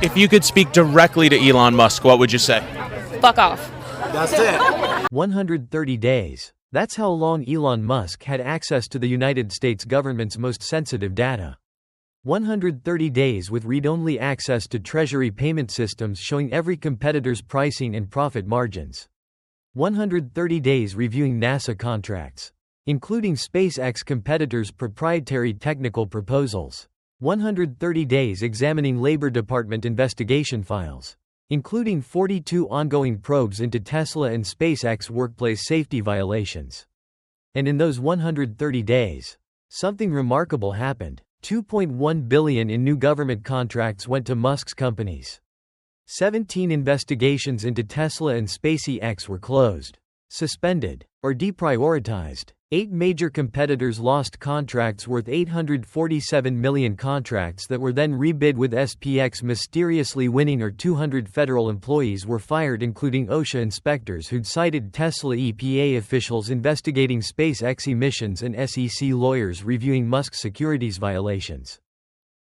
If you could speak directly to Elon Musk, what would you say? Fuck off. That's it. 130 days. That's how long Elon Musk had access to the United States government's most sensitive data. 130 days with read-only access to Treasury payment systems showing every competitor's pricing and profit margins. 130 days reviewing NASA contracts, including SpaceX competitors' proprietary technical proposals. 130 days examining Labor Department investigation files, including 42 ongoing probes into Tesla and SpaceX workplace safety violations. And in those 130 days, something remarkable happened. $2.1 billion in new government contracts went to Musk's companies. 17 investigations into Tesla and SpaceX were closed, suspended, or deprioritized. 8 major competitors lost contracts worth $847 million, contracts that were then rebid with SPX mysteriously winning, or 200 federal employees were fired, including OSHA inspectors who'd cited Tesla, EPA officials investigating SpaceX emissions, and SEC lawyers reviewing Musk's securities violations.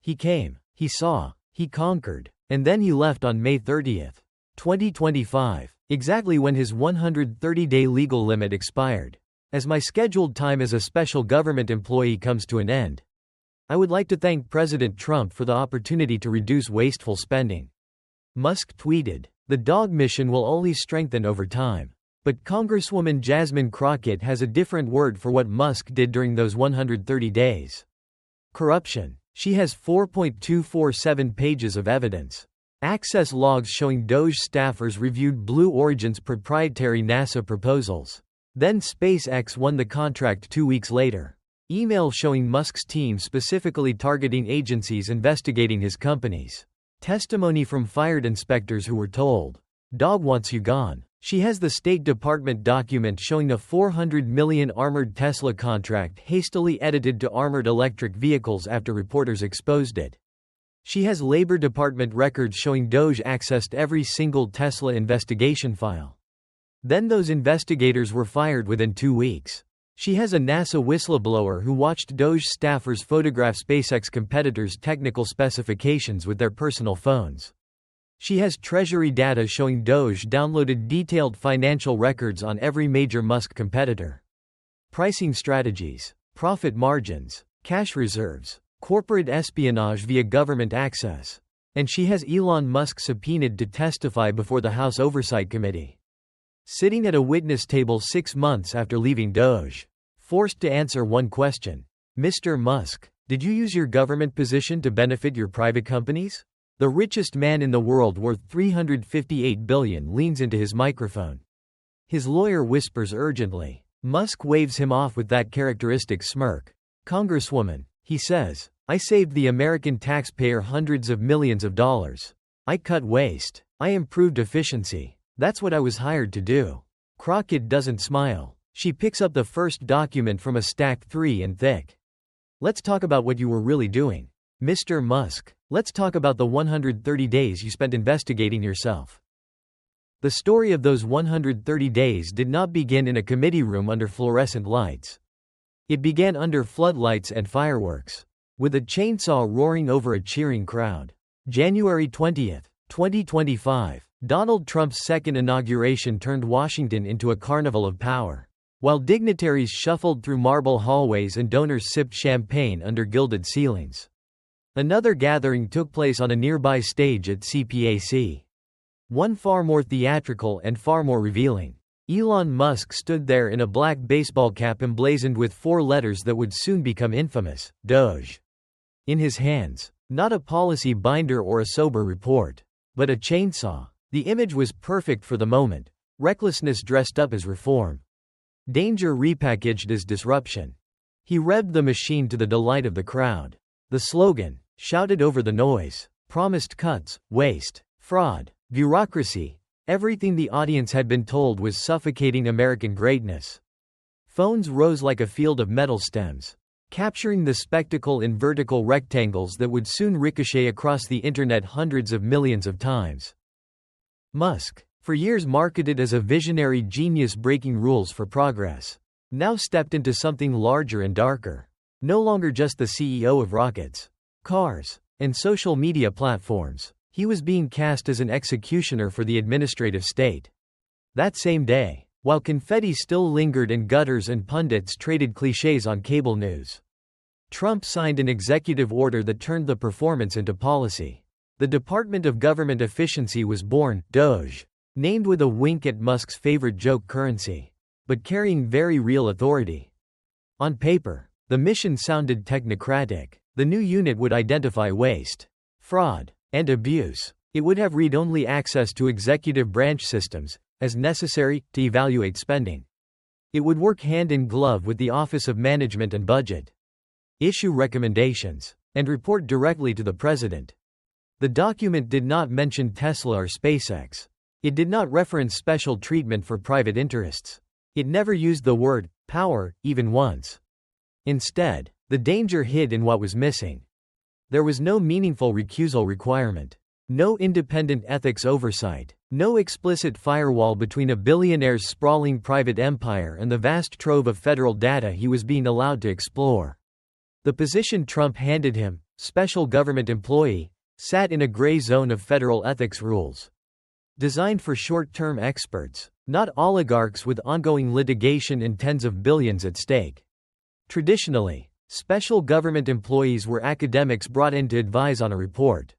He came, he saw, he conquered, and then he left on May 30, 2025, exactly when his 130-day legal limit expired. As my scheduled time as a special government employee comes to an end, I would like to thank President Trump for the opportunity to reduce wasteful spending. Musk tweeted, "The dog mission will only strengthen over time." But Congresswoman Jasmine Crockett has a different word for what Musk did during those 130 days. Corruption. She has 4.247 pages of evidence. Access logs showing Doge staffers reviewed Blue Origin's proprietary NASA proposals. Then SpaceX won the contract 2 weeks later. Email showing Musk's team specifically targeting agencies investigating his companies. Testimony from fired inspectors who were told, "Dog wants you gone." She has the State Department document showing a $400 million armored Tesla contract hastily edited to armored electric vehicles after reporters exposed it. She has Labor Department records showing Doge accessed every single Tesla investigation file. Then those investigators were fired within 2 weeks. She has a NASA whistleblower who watched Doge staffers photograph SpaceX competitors' technical specifications with their personal phones. She has Treasury data showing Doge downloaded detailed financial records on every major Musk competitor. Pricing strategies, profit margins, cash reserves, corporate espionage via government access. And she has Elon Musk subpoenaed to testify before the House Oversight Committee. Sitting at a witness table 6 months after leaving Doge. Forced to answer one question. Mr. Musk, did you use your government position to benefit your private companies? The richest man in the world worth $358 billion leans into his microphone. His lawyer whispers urgently. Musk waves him off with that characteristic smirk. Congresswoman, he says, I saved the American taxpayer hundreds of millions of dollars. I cut waste. I improved efficiency. That's what I was hired to do. Crockett doesn't smile. She picks up the first document from a stack 3 and thick. Let's talk about what you were really doing. Mr. Musk, let's talk about the 130 days you spent investigating yourself. The story of those 130 days did not begin in a committee room under fluorescent lights. It began under floodlights and fireworks, with a chainsaw roaring over a cheering crowd. January 20, 2025. Donald Trump's second inauguration turned Washington into a carnival of power. While dignitaries shuffled through marble hallways and donors sipped champagne under gilded ceilings. Another gathering took place on a nearby stage at CPAC. One far more theatrical and far more revealing. Elon Musk stood there in a black baseball cap emblazoned with 4 letters that would soon become infamous, Doge. In his hands, not a policy binder or a sober report, but a chainsaw. The image was perfect for the moment. Recklessness dressed up as reform. Danger repackaged as disruption. He revved the machine to the delight of the crowd. The slogan, shouted over the noise, promised cuts, waste, fraud, bureaucracy. Everything the audience had been told was suffocating American greatness. Phones rose like a field of metal stems, capturing the spectacle in vertical rectangles that would soon ricochet across the internet hundreds of millions of times. Musk, for years marketed as a visionary genius breaking rules for progress, now stepped into something larger and darker. No longer just the CEO of rockets, cars, and social media platforms, He was being cast as an executioner for the administrative state. That same day, while confetti still lingered and gutters and pundits traded cliches on cable news, Trump signed an executive order that turned the performance into policy. The Department of Government Efficiency was born, DOGE, named with a wink at Musk's favorite joke currency, but carrying very real authority. On paper, the mission sounded technocratic. The new unit would identify waste, fraud, and abuse. It would have read-only access to executive branch systems, as necessary, to evaluate spending. It would work hand in glove with the Office of Management and Budget, issue recommendations, and report directly to the president. The document did not mention Tesla or SpaceX. It did not reference special treatment for private interests. It never used the word power, even once. Instead, the danger hid in what was missing. There was no meaningful recusal requirement, no independent ethics oversight, no explicit firewall between a billionaire's sprawling private empire and the vast trove of federal data he was being allowed to explore. The position Trump handed him, special government employee, sat in a gray zone of federal ethics rules, designed for short-term experts, not oligarchs with ongoing litigation and tens of billions at stake. Traditionally, special government employees were academics brought in to advise on a report,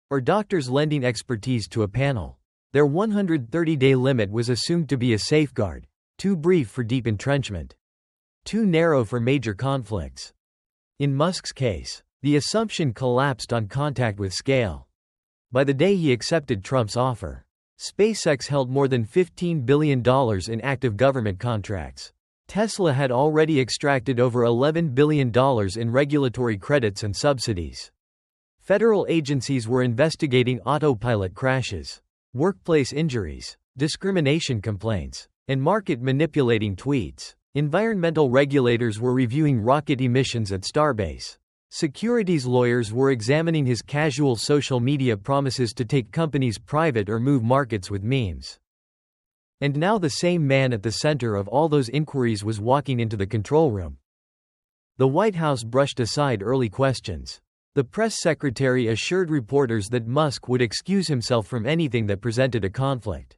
or doctors lending expertise to a panel. Their 130-day limit was assumed to be a safeguard, too brief for deep entrenchment, too narrow for major conflicts. In Musk's case, the assumption collapsed on contact with scale. By the day he accepted Trump's offer, SpaceX held more than $15 billion in active government contracts. Tesla had already extracted over $11 billion in regulatory credits and subsidies. Federal agencies were investigating autopilot crashes, workplace injuries, discrimination complaints, and market-manipulating tweets. Environmental regulators were reviewing rocket emissions at Starbase. Securities lawyers were examining his casual social media promises to take companies private or move markets with memes. And now the same man at the center of all those inquiries was walking into the control room. The White House brushed aside early questions. The press secretary assured reporters that Musk would excuse himself from anything that presented a conflict,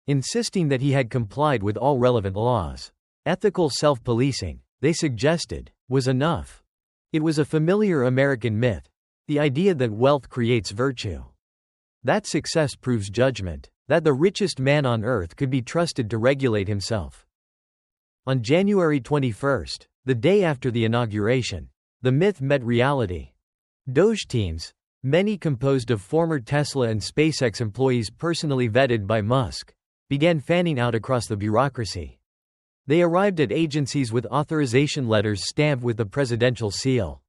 insisting that he had complied with all relevant laws. Ethical self-policing, they suggested, was enough. It was a familiar American myth, the idea that wealth creates virtue, that success proves judgment, that the richest man on earth could be trusted to regulate himself. On January 21, the day after the inauguration, the myth met reality. DOGE teams, many composed of former Tesla and SpaceX employees personally vetted by Musk, began fanning out across the bureaucracy. They arrived at agencies with authorization letters stamped with the presidential seal,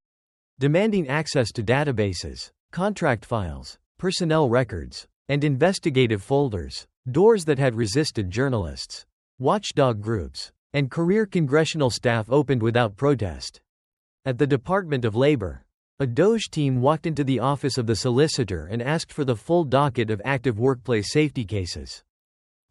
demanding access to databases, contract files, personnel records, and investigative folders, doors that had resisted journalists, watchdog groups, and career congressional staff opened without protest. At the Department of Labor, a DOGE team walked into the office of the solicitor and asked for the full docket of active workplace safety cases.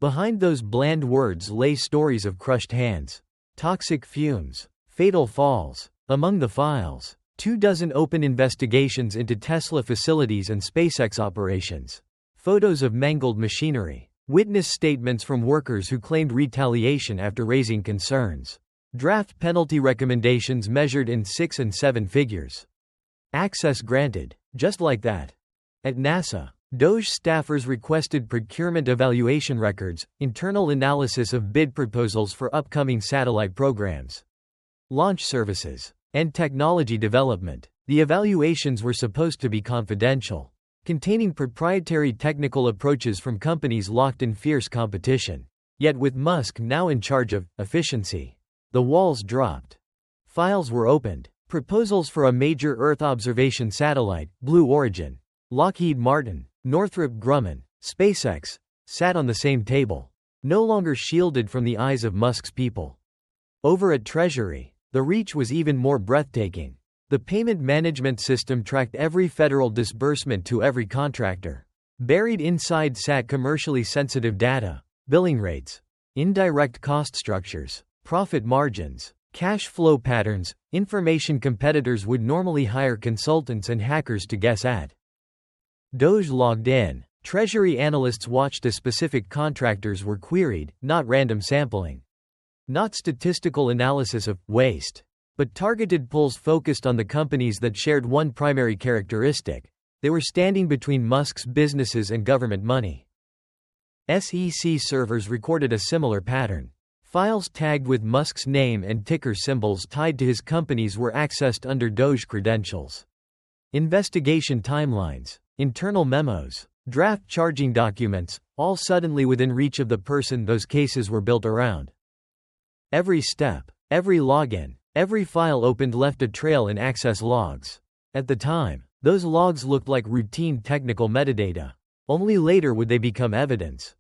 Behind those bland words lay stories of crushed hands, toxic fumes, fatal falls. Among the files, 24 open investigations into Tesla facilities and SpaceX operations, photos of mangled machinery, witness statements from workers who claimed retaliation after raising concerns, draft penalty recommendations measured in 6 and 7 figures. Access granted, just like that. At NASA, DOGE staffers requested procurement evaluation records, internal analysis of bid proposals for upcoming satellite programs, launch services, and technology development. The evaluations were supposed to be confidential, containing proprietary technical approaches from companies locked in fierce competition. Yet with Musk now in charge of efficiency, the walls dropped. Files were opened. Proposals for a major Earth observation satellite, Blue Origin, Lockheed Martin, Northrop Grumman, SpaceX, sat on the same table, no longer shielded from the eyes of Musk's people. Over at Treasury, the reach was even more breathtaking. The payment management system tracked every federal disbursement to every contractor. Buried inside sat commercially sensitive data, billing rates, indirect cost structures, profit margins, cash flow patterns, information competitors would normally hire consultants and hackers to guess at. Doge logged in. Treasury analysts watched as specific contractors were queried, not random sampling. Not statistical analysis of waste, but targeted pulls focused on the companies that shared one primary characteristic: they were standing between Musk's businesses and government money. SEC servers recorded a similar pattern. Files tagged with Musk's name and ticker symbols tied to his companies were accessed under Doge credentials. Investigation timelines, internal memos, draft charging documents, all suddenly within reach of the person those cases were built around. Every step, every login, every file opened left a trail in access logs. At the time, those logs looked like routine technical metadata. Only later would they become evidence.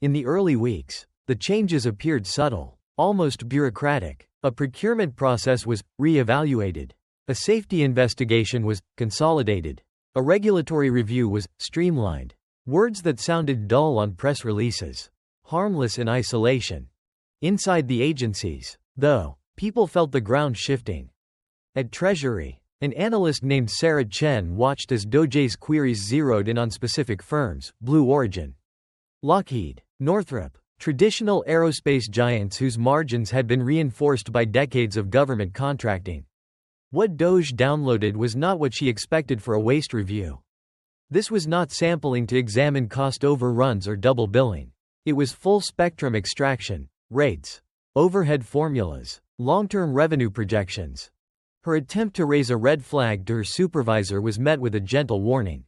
In the early weeks, the changes appeared subtle, almost bureaucratic. A procurement process was re-evaluated. A safety investigation was consolidated. A regulatory review was streamlined. Words that sounded dull on press releases, harmless in isolation. Inside the agencies, though, people felt the ground shifting. At Treasury, an analyst named Sarah Chen watched as Doge's queries zeroed in on specific firms: Blue Origin, Lockheed, Northrop, traditional aerospace giants whose margins had been reinforced by decades of government contracting. What Doge downloaded was not what she expected for a waste review. This was not sampling to examine cost overruns or double billing. It was full-spectrum extraction: rates, overhead formulas, long-term revenue projections. Her attempt to raise a red flag to her supervisor was met with a gentle warning.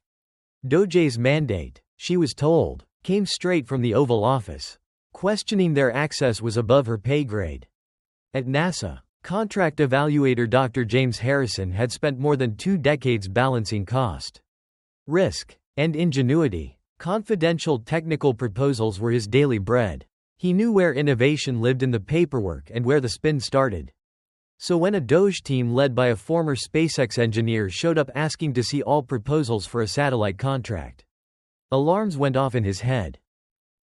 Doge's mandate, she was told, came straight from the Oval Office. Questioning their access was above her pay grade. At NASA, contract evaluator Dr. James Harrison had spent more than 2 decades balancing cost, risk, and ingenuity. Confidential technical proposals were his daily bread. He knew where innovation lived in the paperwork and where the spin started. So when a Doge team led by a former SpaceX engineer showed up asking to see all proposals for a satellite contract, alarms went off in his head.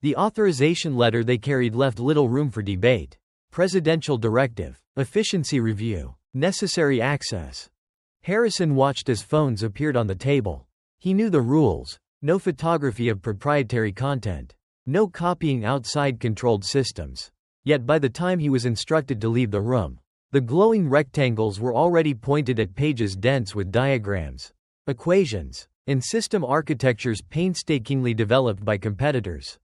The authorization letter they carried left little room for debate. Presidential directive, efficiency review, necessary access. Harrison watched as phones appeared on the table. He knew the rules: no photography of proprietary content, no copying outside controlled systems. Yet by the time he was instructed to leave the room, the glowing rectangles were already pointed at pages dense with diagrams, equations, and system architectures painstakingly developed by competitors.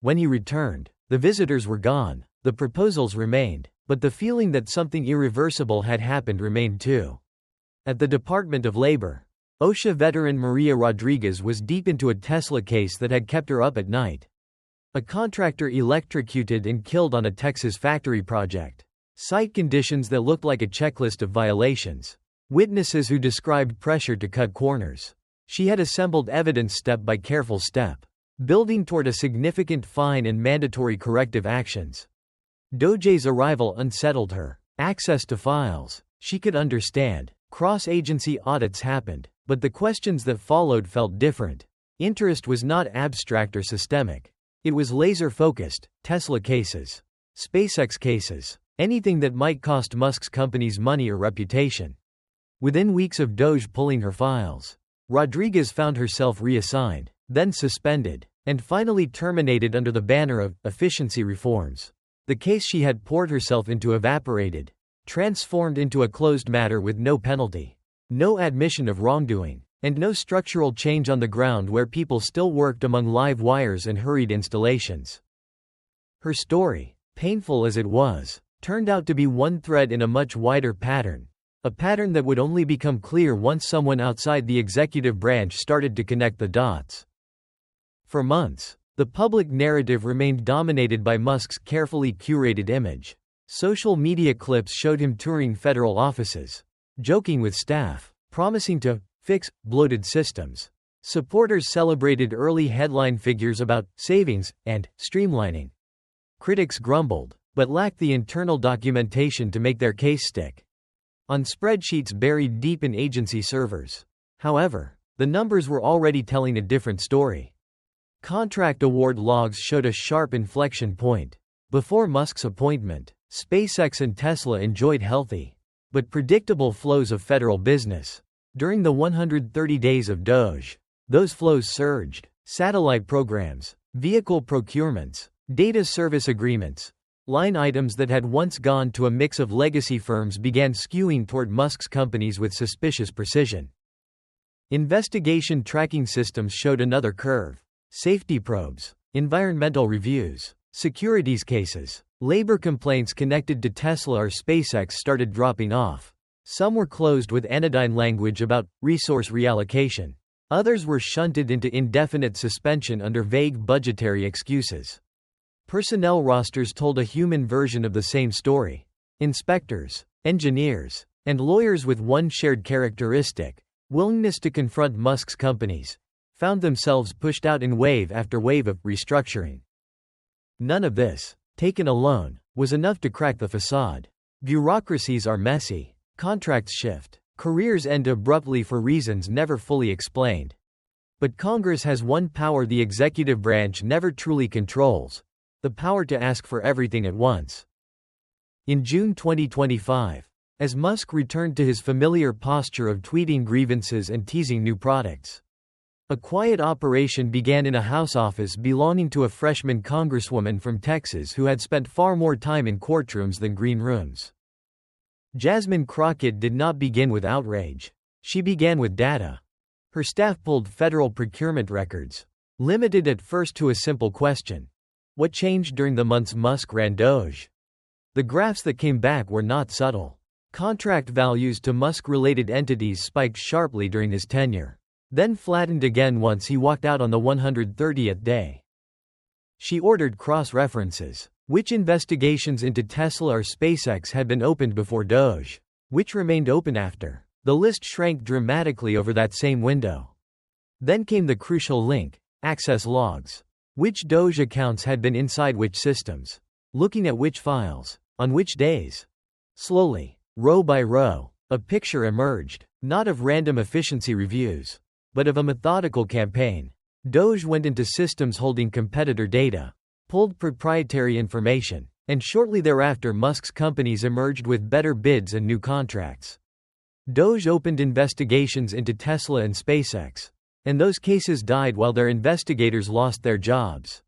When he returned, the visitors were gone, the proposals remained, but the feeling that something irreversible had happened remained too. At the Department of Labor, OSHA veteran Maria Rodriguez was deep into a Tesla case that had kept her up at night. A contractor electrocuted and killed on a Texas factory project. Site conditions that looked like a checklist of violations. Witnesses who described pressure to cut corners. She had assembled evidence step by careful step, building toward a significant fine and mandatory corrective actions. Doge's arrival unsettled her. Access to files, she could understand. Cross-agency audits happened, but the questions that followed felt different. Interest was not abstract or systemic. It was laser-focused: Tesla cases, SpaceX cases, anything that might cost Musk's companies money or reputation. Within weeks of Doge pulling her files, Rodriguez found herself reassigned, then suspended, and finally terminated under the banner of efficiency reforms. The case she had poured herself into evaporated, transformed into a closed matter with no penalty, no admission of wrongdoing, and no structural change on the ground where people still worked among live wires and hurried installations. Her story, painful as it was, turned out to be one thread in a much wider pattern. A pattern that would only become clear once someone outside the executive branch started to connect the dots. For months, the public narrative remained dominated by Musk's carefully curated image. Social media clips showed him touring federal offices, joking with staff, promising to fix bloated systems. Supporters celebrated early headline figures about savings and streamlining. Critics grumbled, but lacked the internal documentation to make their case stick. On spreadsheets buried deep in agency servers, however, the numbers were already telling a different story. Contract award logs showed a sharp inflection point. Before Musk's appointment, SpaceX and Tesla enjoyed healthy, but predictable flows of federal business. During the 130 days of Doge, Those flows surged. Satellite programs, vehicle procurements, data service agreements, line items that had once gone to a mix of legacy firms began skewing toward Musk's companies with suspicious precision. Investigation tracking systems showed another curve. Safety probes, environmental reviews, securities cases, labor complaints connected to Tesla or SpaceX started dropping off. Some were closed with anodyne language about resource reallocation. Others were shunted into indefinite suspension under vague budgetary excuses. Personnel rosters told a human version of the same story. Inspectors, engineers, and lawyers with one shared characteristic: willingness to confront Musk's companies, found themselves pushed out in wave after wave of restructuring. None of this, taken alone, was enough to crack the facade. Bureaucracies are messy, contracts shift, careers end abruptly for reasons never fully explained. But Congress has one power the executive branch never truly controls: the power to ask for everything at once. In June 2025, as Musk returned to his familiar posture of tweeting grievances and teasing new products, a quiet operation began in a House office belonging to a freshman Congresswoman from Texas who had spent far more time in courtrooms than green rooms. Jasmine Crockett did not begin with outrage. She began with data. Her staff pulled federal procurement records, limited at first to a simple question: what changed during the months Musk ran Doge? The graphs that came back were not subtle. Contract values to Musk-related entities spiked sharply during his tenure, then flattened again once he walked out on the 130th day. She ordered cross-references. Which investigations into Tesla or SpaceX had been opened before Doge? Which remained open after? The list shrank dramatically over that same window. Then came the crucial link: access logs. Which Doge accounts had been inside which systems? Looking at which files? On which days? Slowly, row by row, a picture emerged, not of random efficiency reviews, but of a methodical campaign. Doge went into systems holding competitor data, pulled proprietary information, and shortly thereafter Musk's companies emerged with better bids and new contracts. Doge opened investigations into Tesla and SpaceX, and those cases died while their investigators lost their jobs.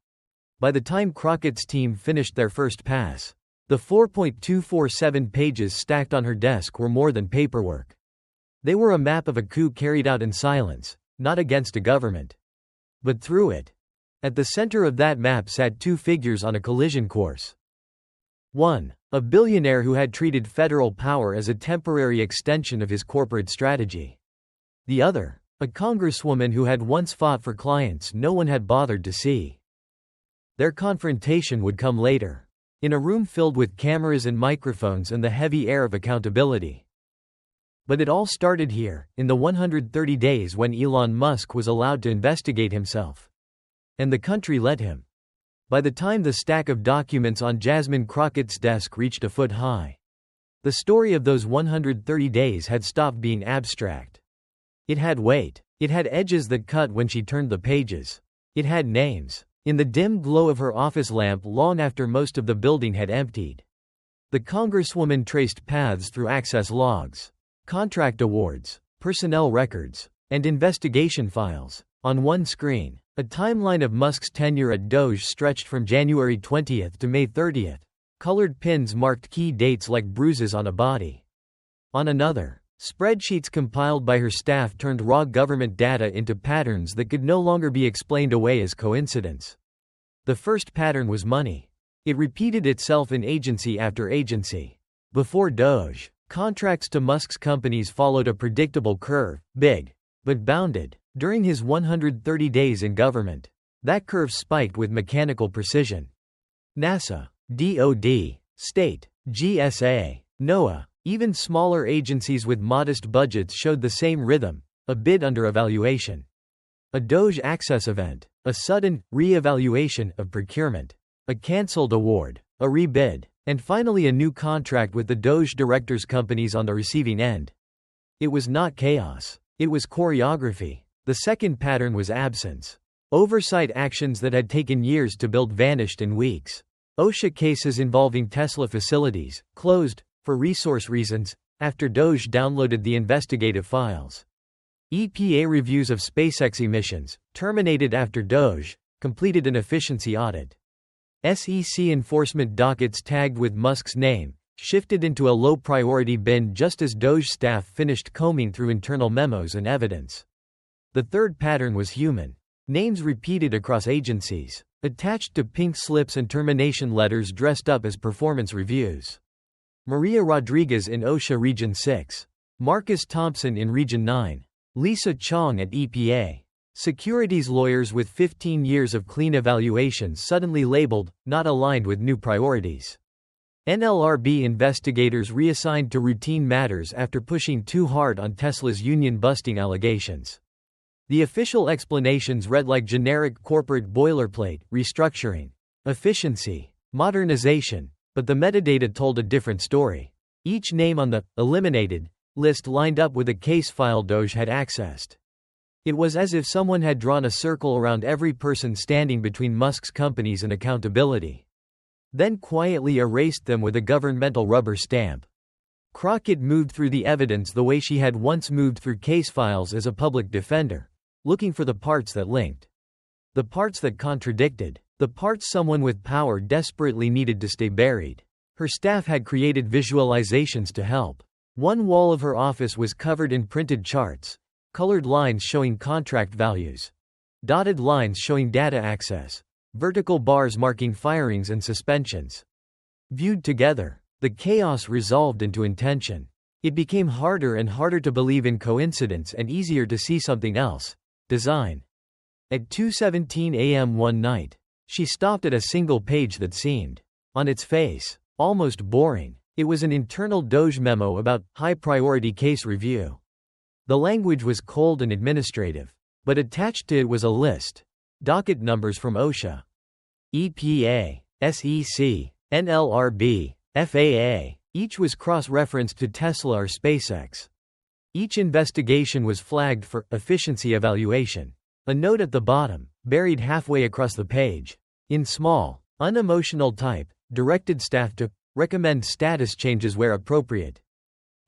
By the time Crockett's team finished their first pass, the 4.247 pages stacked on her desk were more than paperwork. They were a map of a coup carried out in silence, not against a government, but through it. At the center of that map sat two figures on a collision course. One, a billionaire who had treated federal power as a temporary extension of his corporate strategy. The other, a congresswoman who had once fought for clients no one had bothered to see. Their confrontation would come later, in a room filled with cameras and microphones and the heavy air of accountability. But it all started here, in the 130 days when Elon Musk was allowed to investigate himself. And the country let him. By the time the stack of documents on Jasmine Crockett's desk reached a foot high, the story of those 130 days had stopped being abstract. It had weight. It had edges that cut when she turned the pages. It had names. In the dim glow of her office lamp long after most of the building had emptied, the Congresswoman traced paths through access logs, contract awards, personnel records, and investigation files. On one screen, a timeline of Musk's tenure at Doge stretched from January 20th to May 30th. Colored pins marked key dates like bruises on a body. On another, spreadsheets compiled by her staff turned raw government data into patterns that could no longer be explained away as coincidence. The first pattern was money. It repeated itself in agency after agency. Before Doge, contracts to Musk's companies followed a predictable curve: big, but bounded. During his 130 days in government, that curve spiked with mechanical precision. NASA, DoD, State, GSA, NOAA, even smaller agencies with modest budgets showed the same rhythm: a bid under evaluation, a Doge access event, a sudden re-evaluation of procurement, a cancelled award, a rebid, and finally a new contract with the Doge directors' companies on the receiving end. It was not chaos. It was choreography. The second pattern was absence. Oversight actions that had taken years to build vanished in weeks. OSHA cases involving Tesla facilities closed, for resource reasons, after Doge downloaded the investigative files. EPA reviews of SpaceX emissions, terminated after DOGE, completed an efficiency audit. SEC enforcement dockets tagged with Musk's name, shifted into a low-priority bin just as DOGE staff finished combing through internal memos and evidence. The third pattern was human. Names repeated across agencies, attached to pink slips and termination letters dressed up as performance reviews. Maria Rodriguez in OSHA Region 6. Marcus Thompson in Region 9. Lisa Chong at EPA. Securities lawyers with 15 years of clean evaluations suddenly labeled, not aligned with new priorities. NLRB investigators reassigned to routine matters after pushing too hard on Tesla's union-busting allegations. The official explanations read like generic corporate boilerplate: restructuring, efficiency, modernization, but the metadata told a different story. Each name on the eliminated list lined up with a case file DOGE had accessed. It was as if someone had drawn a circle around every person standing between Musk's companies and accountability, then quietly erased them with a governmental rubber stamp. Crockett moved through the evidence the way she had once moved through case files as a public defender, looking for the parts that linked, the parts that contradicted, the parts someone with power desperately needed to stay buried. Her staff had created visualizations to help. One wall of her office was covered in printed charts, colored lines showing contract values, dotted lines showing data access, vertical bars marking firings and suspensions. Viewed together, the chaos resolved into intention. It became harder and harder to believe in coincidence and easier to see something else: design. At 2:17 a.m. one night, she stopped at a single page that seemed, on its face, almost boring. It was an internal DOGE memo about high-priority case review. The language was cold and administrative, but attached to it was a list. Docket numbers from OSHA, EPA, SEC, NLRB, FAA. Each was cross-referenced to Tesla or SpaceX. Each investigation was flagged for efficiency evaluation. A note at the bottom, buried halfway across the page, in small, unemotional type, directed staff to recommend status changes where appropriate.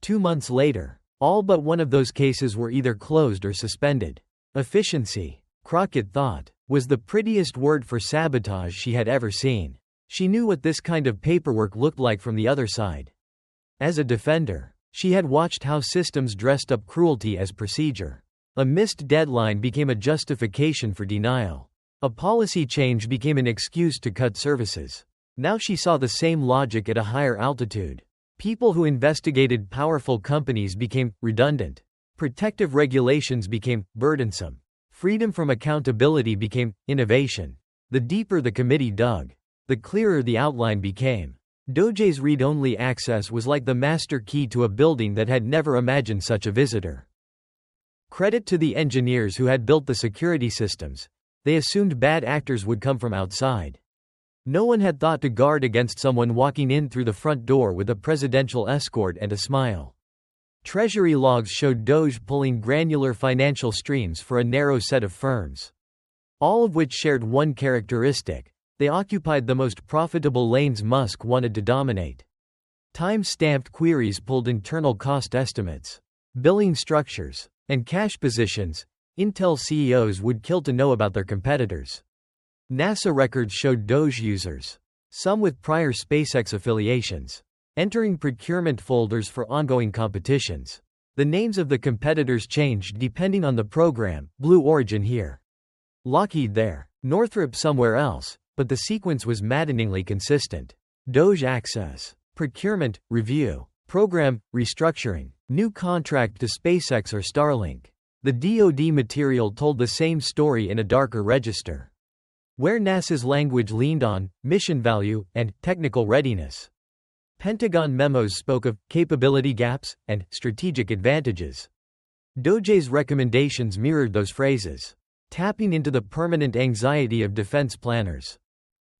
2 months later, all but one of those cases were either closed or suspended. Efficiency, Crockett thought, was the prettiest word for sabotage she had ever seen. She knew what this kind of paperwork looked like from the other side. As a defender, she had watched how systems dressed up cruelty as procedure. A missed deadline became a justification for denial. A policy change became an excuse to cut services. Now she saw the same logic at a higher altitude. People who investigated powerful companies became redundant. Protective regulations became burdensome. Freedom from accountability became innovation. The deeper the committee dug, the clearer the outline became. DOGE's read-only access was like the master key to a building that had never imagined such a visitor. Credit to the engineers who had built the security systems. They assumed bad actors would come from outside. No one had thought to guard against someone walking in through the front door with a presidential escort and a smile. Treasury logs showed DOGE pulling granular financial streams for a narrow set of firms, all of which shared one characteristic: they occupied the most profitable lanes Musk wanted to dominate. Time-stamped queries pulled internal cost estimates, billing structures, and cash positions. Intel CEOs would kill to know about their competitors. NASA records showed DOGE users, some with prior SpaceX affiliations, entering procurement folders for ongoing competitions. The names of the competitors changed depending on the program: Blue Origin here, Lockheed there, Northrop somewhere else, but the sequence was maddeningly consistent. DOGE access, procurement, review, program, restructuring, new contract to SpaceX or Starlink. The DoD material told the same story in a darker register, where NASA's language leaned on mission value and technical readiness. Pentagon memos spoke of capability gaps and strategic advantages. DOGE's recommendations mirrored those phrases, tapping into the permanent anxiety of defense planners.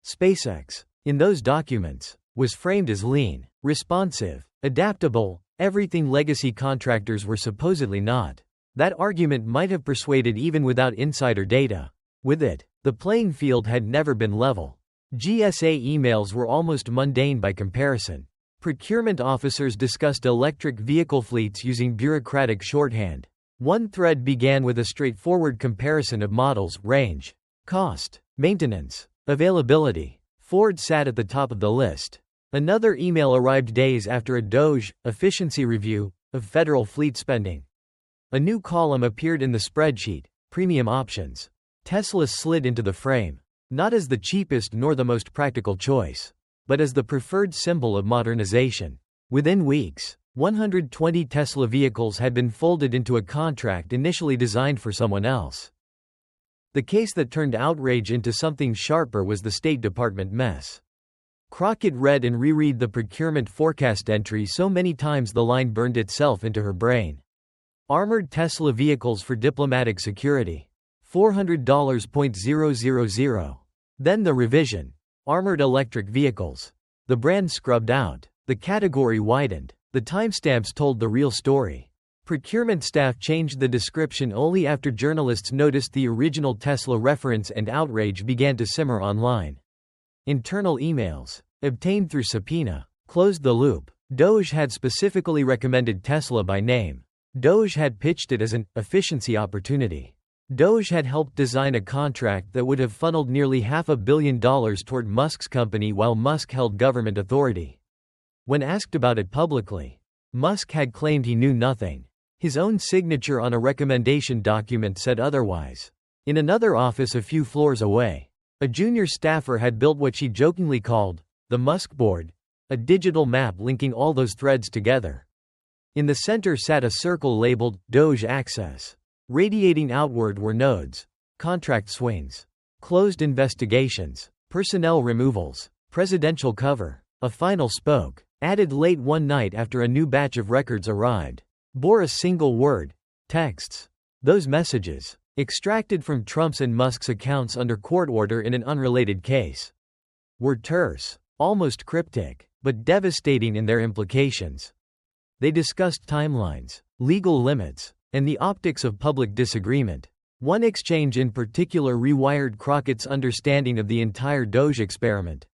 SpaceX, in those documents, was framed as lean, responsive, adaptable, everything legacy contractors were supposedly not. That argument might have persuaded even without insider data. With it, the playing field had never been level. GSA emails were almost mundane by comparison. Procurement officers discussed electric vehicle fleets using bureaucratic shorthand. One thread began with a straightforward comparison of models, range, cost, maintenance, availability. Ford sat at the top of the list. Another email arrived days after a DOGE efficiency review of federal fleet spending. A new column appeared in the spreadsheet, premium options. Tesla slid into the frame, not as the cheapest nor the most practical choice, but as the preferred symbol of modernization. Within weeks, 120 Tesla vehicles had been folded into a contract initially designed for someone else. The case that turned outrage into something sharper was the State Department mess. Crockett read and reread the procurement forecast entry so many times the line burned itself into her brain. Armored Tesla vehicles for diplomatic security. $400.000. Then the revision. Armored electric vehicles. The brand scrubbed out. The category widened. The timestamps told the real story. Procurement staff changed the description only after journalists noticed the original Tesla reference and outrage began to simmer online. Internal emails, obtained through subpoena, closed the loop. DOGE had specifically recommended Tesla by name. DOGE had pitched it as an efficiency opportunity. DOGE had helped design a contract that would have funneled nearly $500 million toward Musk's company while Musk held government authority. When asked about it publicly, Musk had claimed he knew nothing. His own signature on a recommendation document said otherwise. In another office a few floors away, a junior staffer had built what she jokingly called the Musk board, a digital map linking all those threads together. In the center sat a circle labeled DOGE Access. Radiating outward were nodes, contract swings, closed investigations, personnel removals, presidential cover. A final spoke, added late one night after a new batch of records arrived, bore a single word: texts. Those messages, extracted from Trump's and Musk's accounts under court order in an unrelated case, were terse, almost cryptic, but devastating in their implications. They discussed timelines, legal limits, and the optics of public disagreement. One exchange in particular rewired Crockett's understanding of the entire DOGE experiment.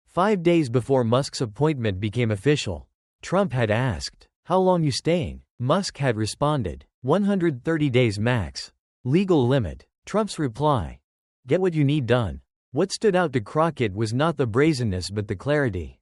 5 days before Musk's appointment became official, Trump had asked, "How long you staying?" Musk had responded, 130 days max. Legal limit. Trump's reply, "Get what you need done." What stood out to Crockett was not the brazenness but the clarity.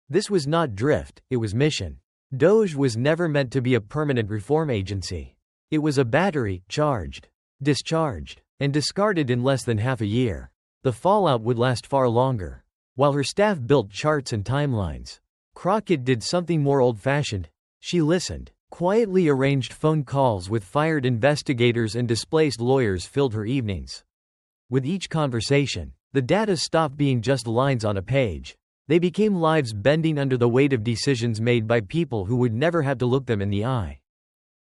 This was not drift, it was mission. DOGE was never meant to be a permanent reform agency. It was a battery, charged, discharged, and discarded in less than half a year. The fallout would last far longer. While her staff built charts and timelines, Crockett did something more old-fashioned. She listened. Quietly arranged phone calls with fired investigators and displaced lawyers filled her evenings. With each conversation, the data stopped being just lines on a page. They became lives bending under the weight of decisions made by people who would never have to look them in the eye.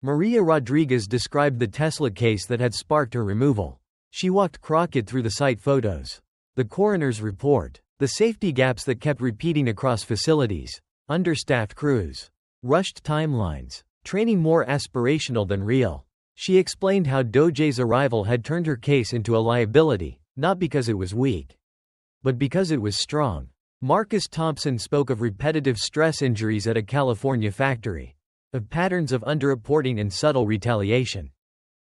Maria Rodriguez described the Tesla case that had sparked her removal. She walked Crockett through the site photos, the coroner's report, the safety gaps that kept repeating across facilities, understaffed crews, rushed timelines, training more aspirational than real. She explained how DOGE's arrival had turned her case into a liability, not because it was weak, but because it was strong. Marcus Thompson spoke of repetitive stress injuries at a California factory, of patterns of underreporting and subtle retaliation.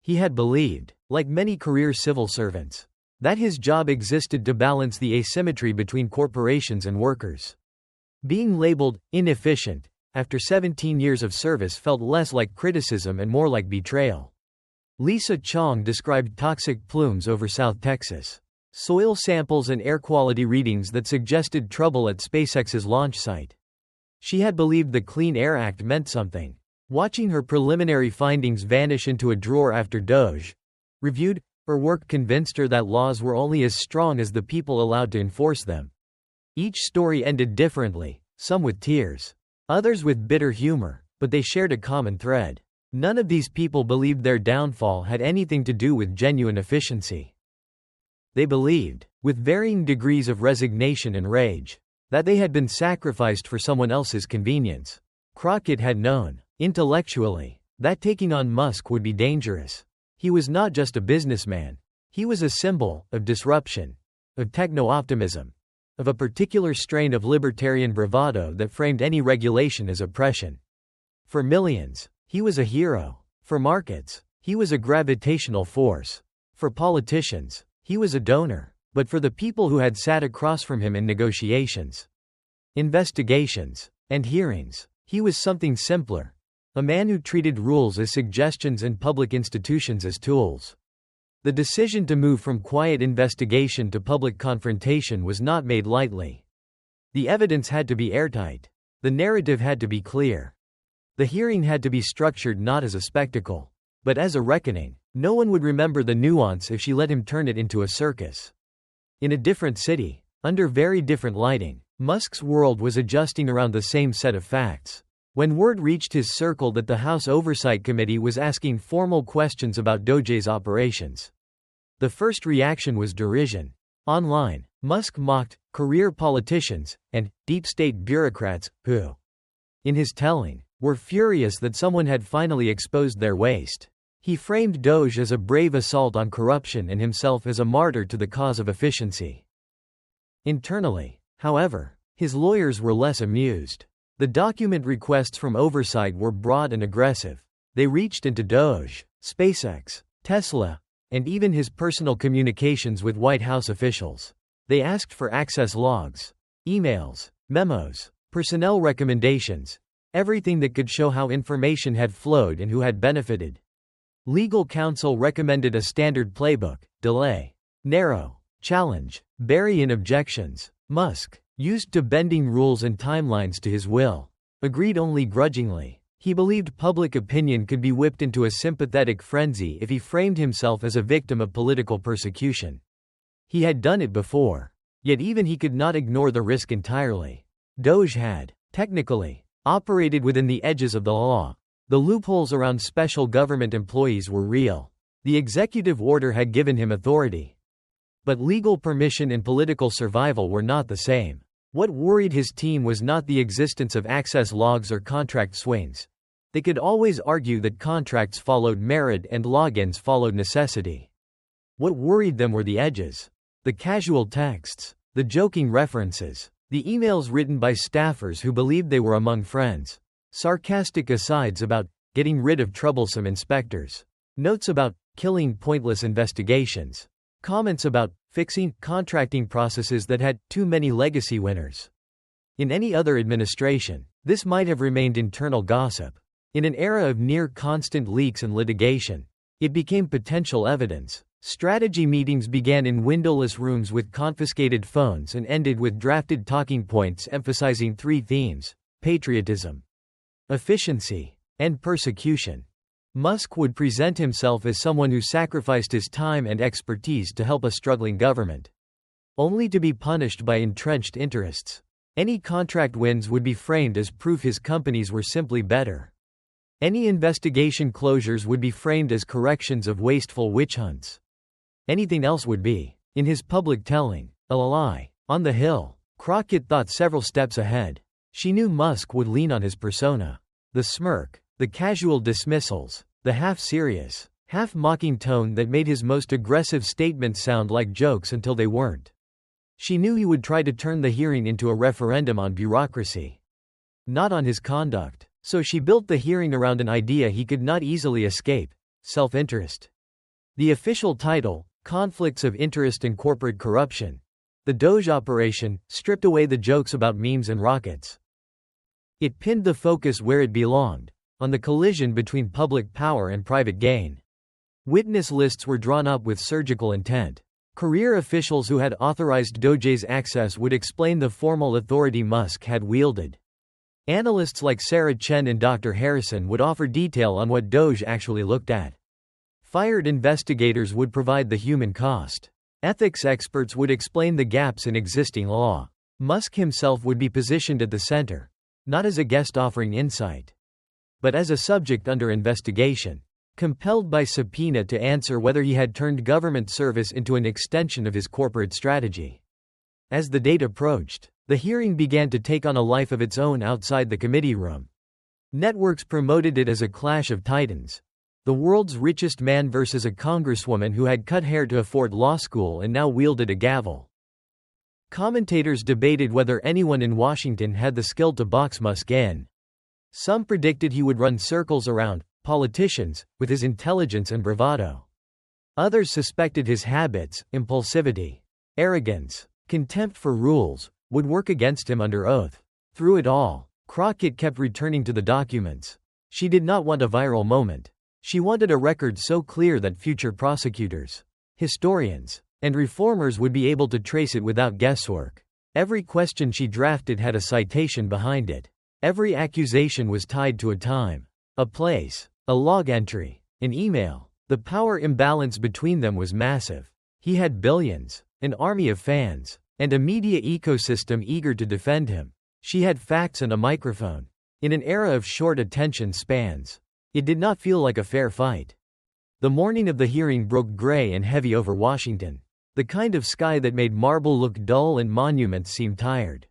He had believed, like many career civil servants, that his job existed to balance the asymmetry between corporations and workers. Being labeled inefficient after 17 years of service felt less like criticism and more like betrayal. Lisa Chong described toxic plumes over South Texas, soil samples and air quality readings that suggested trouble at SpaceX's launch site. She had believed the Clean Air Act meant something. Watching her preliminary findings vanish into a drawer after DOGE reviewed her work convinced her that laws were only as strong as the people allowed to enforce them. Each story ended differently, some with tears, others with bitter humor, but they shared a common thread. None of these people believed their downfall had anything to do with genuine efficiency. They believed, with varying degrees of resignation and rage, that they had been sacrificed for someone else's convenience. Crockett had known, intellectually, that taking on Musk would be dangerous. He was not just a businessman. He was a symbol of disruption, of techno-optimism, of a particular strain of libertarian bravado that framed any regulation as oppression. For millions, he was a hero. For markets, he was a gravitational force. For politicians, he was a donor. But for the people who had sat across from him in negotiations, investigations, and hearings, he was something simpler. A man who treated rules as suggestions and public institutions as tools. The decision to move from quiet investigation to public confrontation was not made lightly. The evidence had to be airtight. The narrative had to be clear. The hearing had to be structured not as a spectacle, but as a reckoning. No one would remember the nuance if she let him turn it into a circus. In a different city, under very different lighting, Musk's world was adjusting around the same set of facts. When word reached his circle that the House Oversight Committee was asking formal questions about DOJ's operations, the first reaction was derision. Online, Musk mocked career politicians and deep state bureaucrats who, in his telling, were furious that someone had finally exposed their waste. He framed DOJ as a brave assault on corruption and himself as a martyr to the cause of efficiency. Internally, however, his lawyers were less amused. The document requests from oversight were broad and aggressive. They reached into DOJ, SpaceX, Tesla, and even his personal communications with White House officials. They asked for access logs, emails, memos, personnel recommendations, everything that could show how information had flowed and who had benefited. Legal counsel recommended a standard playbook: delay, narrow, challenge, bury in objections. Musk, used to bending rules and timelines to his will, agreed only grudgingly. He believed public opinion could be whipped into a sympathetic frenzy if he framed himself as a victim of political persecution. He had done it before. Yet even he could not ignore the risk entirely. DOJ had, technically, operated within the edges of the law. The loopholes around special government employees were real. The executive order had given him authority. But legal permission and political survival were not the same. What worried his team was not the existence of access logs or contract swings. They could always argue that contracts followed merit and logins followed necessity. What worried them were the edges. The casual texts, the joking references, the emails written by staffers who believed they were among friends, sarcastic asides about getting rid of troublesome inspectors, notes about killing pointless investigations, comments about fixing contracting processes that had too many legacy winners. In any other administration, this might have remained internal gossip. In an era of near-constant leaks and litigation, it became potential evidence. Strategy meetings began in windowless rooms with confiscated phones and ended with drafted talking points emphasizing three themes: patriotism, efficiency, and persecution. Musk would present himself as someone who sacrificed his time and expertise to help a struggling government, only to be punished by entrenched interests. Any contract wins would be framed as proof his companies were simply better. Any investigation closures would be framed as corrections of wasteful witch hunts. Anything else would be, in his public telling, a lie. On the Hill, Crockett thought several steps ahead. She knew Musk would lean on his persona. The smirk, the casual dismissals, the half-serious, half-mocking tone that made his most aggressive statements sound like jokes until they weren't. She knew he would try to turn the hearing into a referendum on bureaucracy, not on his conduct. So she built the hearing around an idea he could not easily escape: self-interest. The official title, Conflicts of Interest and Corporate Corruption. The DOJ operation stripped away the jokes about memes and rockets. It pinned the focus where it belonged, on the collision between public power and private gain. Witness lists were drawn up with surgical intent. Career officials who had authorized DOJ's access would explain the formal authority Musk had wielded. Analysts like Sarah Chen and Dr. Harrison would offer detail on what DOJ actually looked at. Fired investigators would provide the human cost. Ethics experts would explain the gaps in existing law. Musk himself would be positioned at the center, not as a guest offering insight, but as a subject under investigation, compelled by subpoena to answer whether he had turned government service into an extension of his corporate strategy. As the date approached, the hearing began to take on a life of its own outside the committee room. Networks promoted it as a clash of titans. The world's richest man versus a congresswoman who had cut hair to afford law school and now wielded a gavel. Commentators debated whether anyone in Washington had the skill to box Musk in. Some predicted he would run circles around politicians, with his intelligence and bravado. Others suspected his habits, impulsivity, arrogance, contempt for rules, would work against him under oath. Through it all, Crockett kept returning to the documents. She did not want a viral moment. She wanted a record so clear that future prosecutors, historians, and reformers would be able to trace it without guesswork. Every question she drafted had a citation behind it. Every accusation was tied to a time, a place, a log entry, an email. The power imbalance between them was massive. He had billions, an army of fans, and a media ecosystem eager to defend him. She had facts and a microphone. In an era of short attention spans, it did not feel like a fair fight. The morning of the hearing broke gray and heavy over Washington, the kind of sky that made marble look dull and monuments seem tired.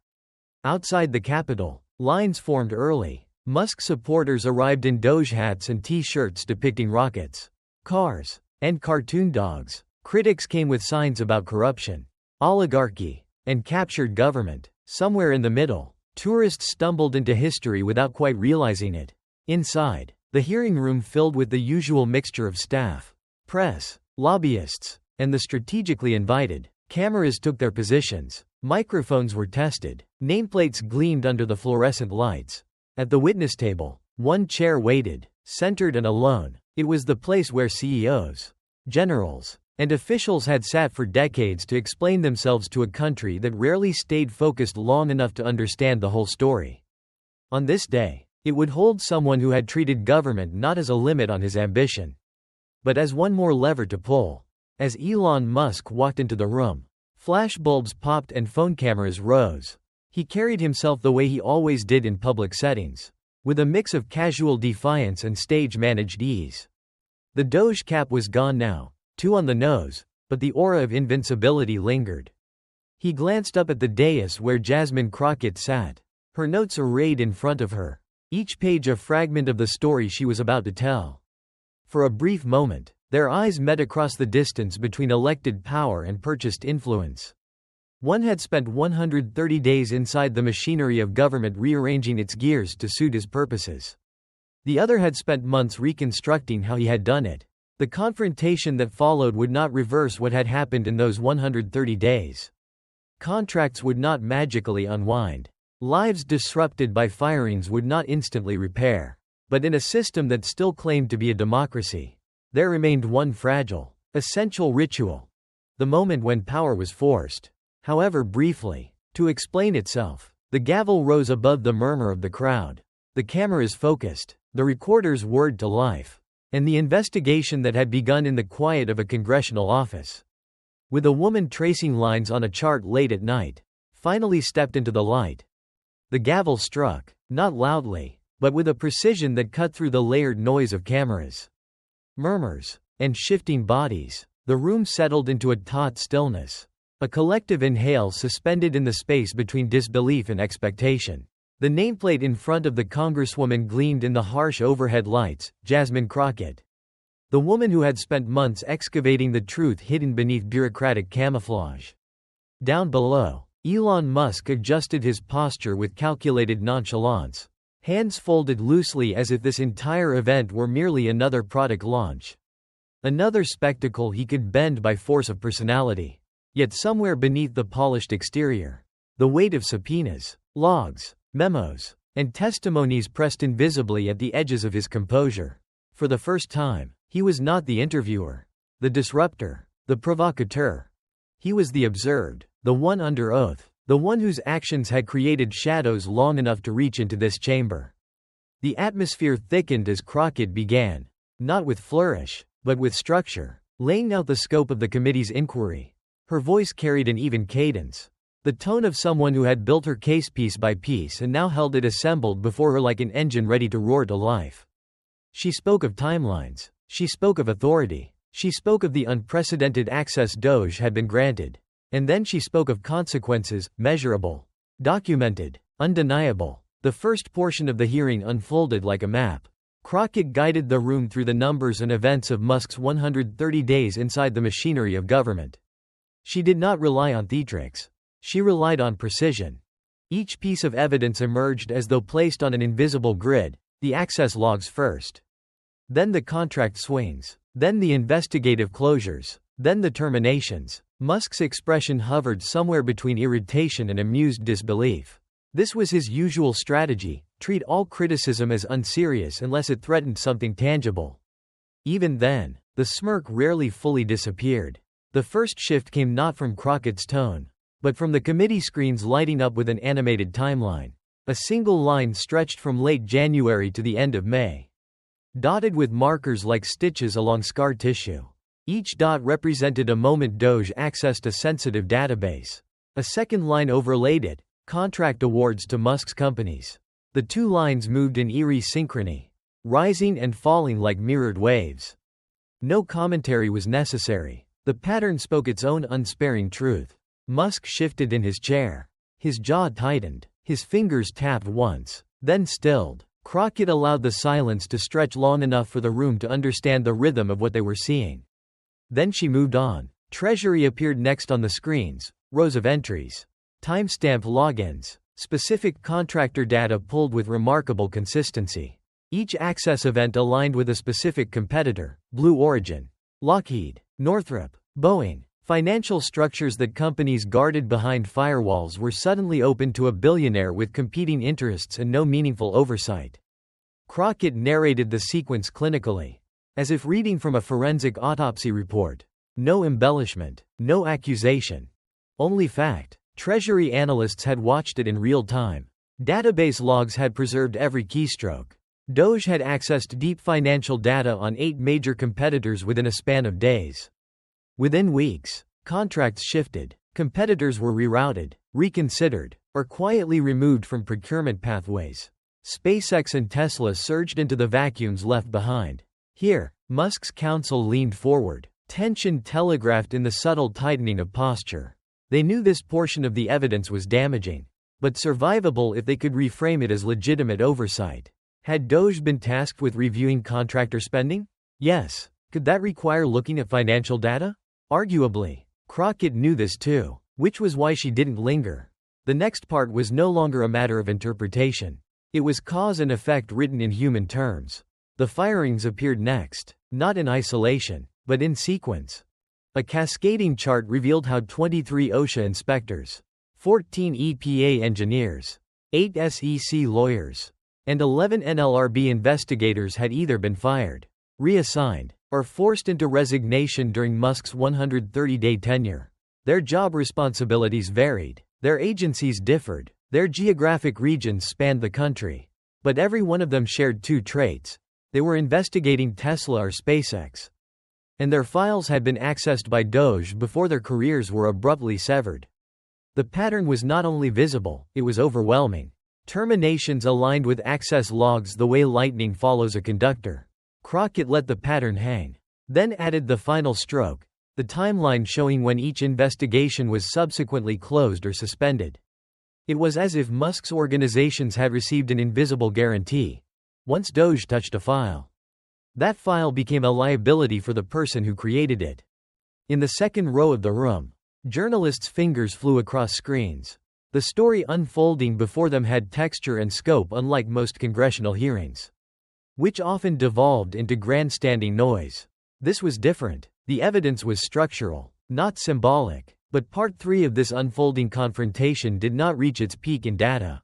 Outside the Capitol, lines formed early. Musk supporters arrived in Doge hats and T-shirts depicting rockets, cars, and cartoon dogs. Critics came with signs about corruption, oligarchy, and captured government. Somewhere in the middle, tourists stumbled into history without quite realizing it. Inside, the hearing room filled with the usual mixture of staff, press, lobbyists, and the strategically invited. Cameras took their positions. Microphones were tested. Nameplates gleamed under the fluorescent lights. At the witness table, one chair waited, centered and alone. It was the place where CEOs, generals, and officials had sat for decades to explain themselves to a country that rarely stayed focused long enough to understand the whole story. On this day, it would hold someone who had treated government not as a limit on his ambition, but as one more lever to pull. As Elon Musk walked into the room, flashbulbs popped and phone cameras rose. He carried himself the way he always did in public settings, with a mix of casual defiance and stage-managed ease. The Doge cap was gone now, too on the nose, but the aura of invincibility lingered. He glanced up at the dais where Jasmine Crockett sat, her notes arrayed in front of her, each page a fragment of the story she was about to tell. For a brief moment, their eyes met across the distance between elected power and purchased influence. One had spent 130 days inside the machinery of government rearranging its gears to suit his purposes. The other had spent months reconstructing how he had done it. The confrontation that followed would not reverse what had happened in those 130 days. Contracts would not magically unwind. Lives disrupted by firings would not instantly repair. But in a system that still claimed to be a democracy, there remained one fragile, essential ritual. The moment when power was forced, however briefly, to explain itself. The gavel rose above the murmur of the crowd. The cameras focused, the recorder's word to life, and the investigation that had begun in the quiet of a congressional office, with a woman tracing lines on a chart late at night, finally stepped into the light. The gavel struck, not loudly, but with a precision that cut through the layered noise of cameras, murmurs, and shifting bodies. The room settled into a taut stillness, a collective inhale suspended in the space between disbelief and expectation. The nameplate in front of the Congresswoman gleamed in the harsh overhead lights, Jasmine Crockett. The woman who had spent months excavating the truth hidden beneath bureaucratic camouflage. Down below, Elon Musk adjusted his posture with calculated nonchalance, hands folded loosely as if this entire event were merely another product launch. Another spectacle he could bend by force of personality. Yet somewhere beneath the polished exterior, the weight of subpoenas, logs, memos, and testimonies pressed invisibly at the edges of his composure. For the first time, he was not the interviewer, the disruptor, the provocateur. He was the observed, the one under oath, the one whose actions had created shadows long enough to reach into this chamber. The atmosphere thickened as Crockett began, not with flourish, but with structure, laying out the scope of the committee's inquiry. Her voice carried an even cadence, the tone of someone who had built her case piece by piece and now held it assembled before her like an engine ready to roar to life. She spoke of timelines. She spoke of authority. She spoke of the unprecedented access Doge had been granted. And then she spoke of consequences, measurable, documented, undeniable. The first portion of the hearing unfolded like a map. Crockett guided the room through the numbers and events of Musk's 130 days inside the machinery of government. She did not rely on theatrics. She relied on precision. Each piece of evidence emerged as though placed on an invisible grid, the access logs first. then the contract swings, then the investigative closures, then the terminations. Musk's expression hovered somewhere between irritation and amused disbelief. This was his usual strategy: treat all criticism as unserious unless it threatened something tangible. Even then, the smirk rarely fully disappeared. The first shift came not from Crockett's tone, but from the committee screens lighting up with an animated timeline. A single line stretched from late January to the end of May, dotted with markers like stitches along scar tissue. Each dot represented a moment Doge accessed a sensitive database. A second line overlaid it: contract awards to Musk's companies. The two lines moved in eerie synchrony, rising and falling like mirrored waves. No commentary was necessary. The pattern spoke its own unsparing truth. Musk shifted in his chair. His jaw tightened. His fingers tapped once, then stilled. Crockett allowed the silence to stretch long enough for the room to understand the rhythm of what they were seeing. Then she moved on. Treasury appeared next on the screens, rows of entries, timestamp logins, specific contractor data pulled with remarkable consistency. Each access event aligned with a specific competitor: Blue Origin, Lockheed, Northrop, Boeing. Financial structures that companies guarded behind firewalls were suddenly open to a billionaire with competing interests and no meaningful oversight. Crockett narrated the sequence clinically, as if reading from a forensic autopsy report. No embellishment, no accusation, only fact. Treasury analysts had watched it in real time. Database logs had preserved every keystroke. Doge had accessed deep financial data on 8 major competitors within a span of days. Within weeks, contracts shifted, competitors were rerouted, reconsidered, or quietly removed from procurement pathways. SpaceX and Tesla surged into the vacuums left behind. Here, Musk's counsel leaned forward, tension telegraphed in the subtle tightening of posture. They knew this portion of the evidence was damaging, but survivable if they could reframe it as legitimate oversight. Had Doge been tasked with reviewing contractor spending? Yes. Could that require looking at financial data? Arguably. Crockett knew this too, which was why she didn't linger. The next part was no longer a matter of interpretation. It was cause and effect written in human terms. The firings appeared next, not in isolation, but in sequence. A cascading chart revealed how 23 OSHA inspectors, 14 EPA engineers, 8 SEC lawyers, and 11 NLRB investigators had either been fired, reassigned, or forced into resignation during Musk's 130-day tenure. Their job responsibilities varied, their agencies differed, their geographic regions spanned the country. But every one of them shared two traits: they were investigating Tesla or SpaceX, and their files had been accessed by Doge before their careers were abruptly severed. The pattern was not only visible, it was overwhelming. Terminations aligned with access logs the way lightning follows a conductor. Crockett let the pattern hang, then added the final stroke, the timeline showing when each investigation was subsequently closed or suspended. It was as if Musk's organizations had received an invisible guarantee. Once Doge touched a file, that file became a liability for the person who created it. In the second row of the room, journalists' fingers flew across screens. The story unfolding before them had texture and scope unlike most congressional hearings, which often devolved into grandstanding noise. This was different. The evidence was structural, not symbolic. But Part 3 of this unfolding confrontation did not reach its peak in data.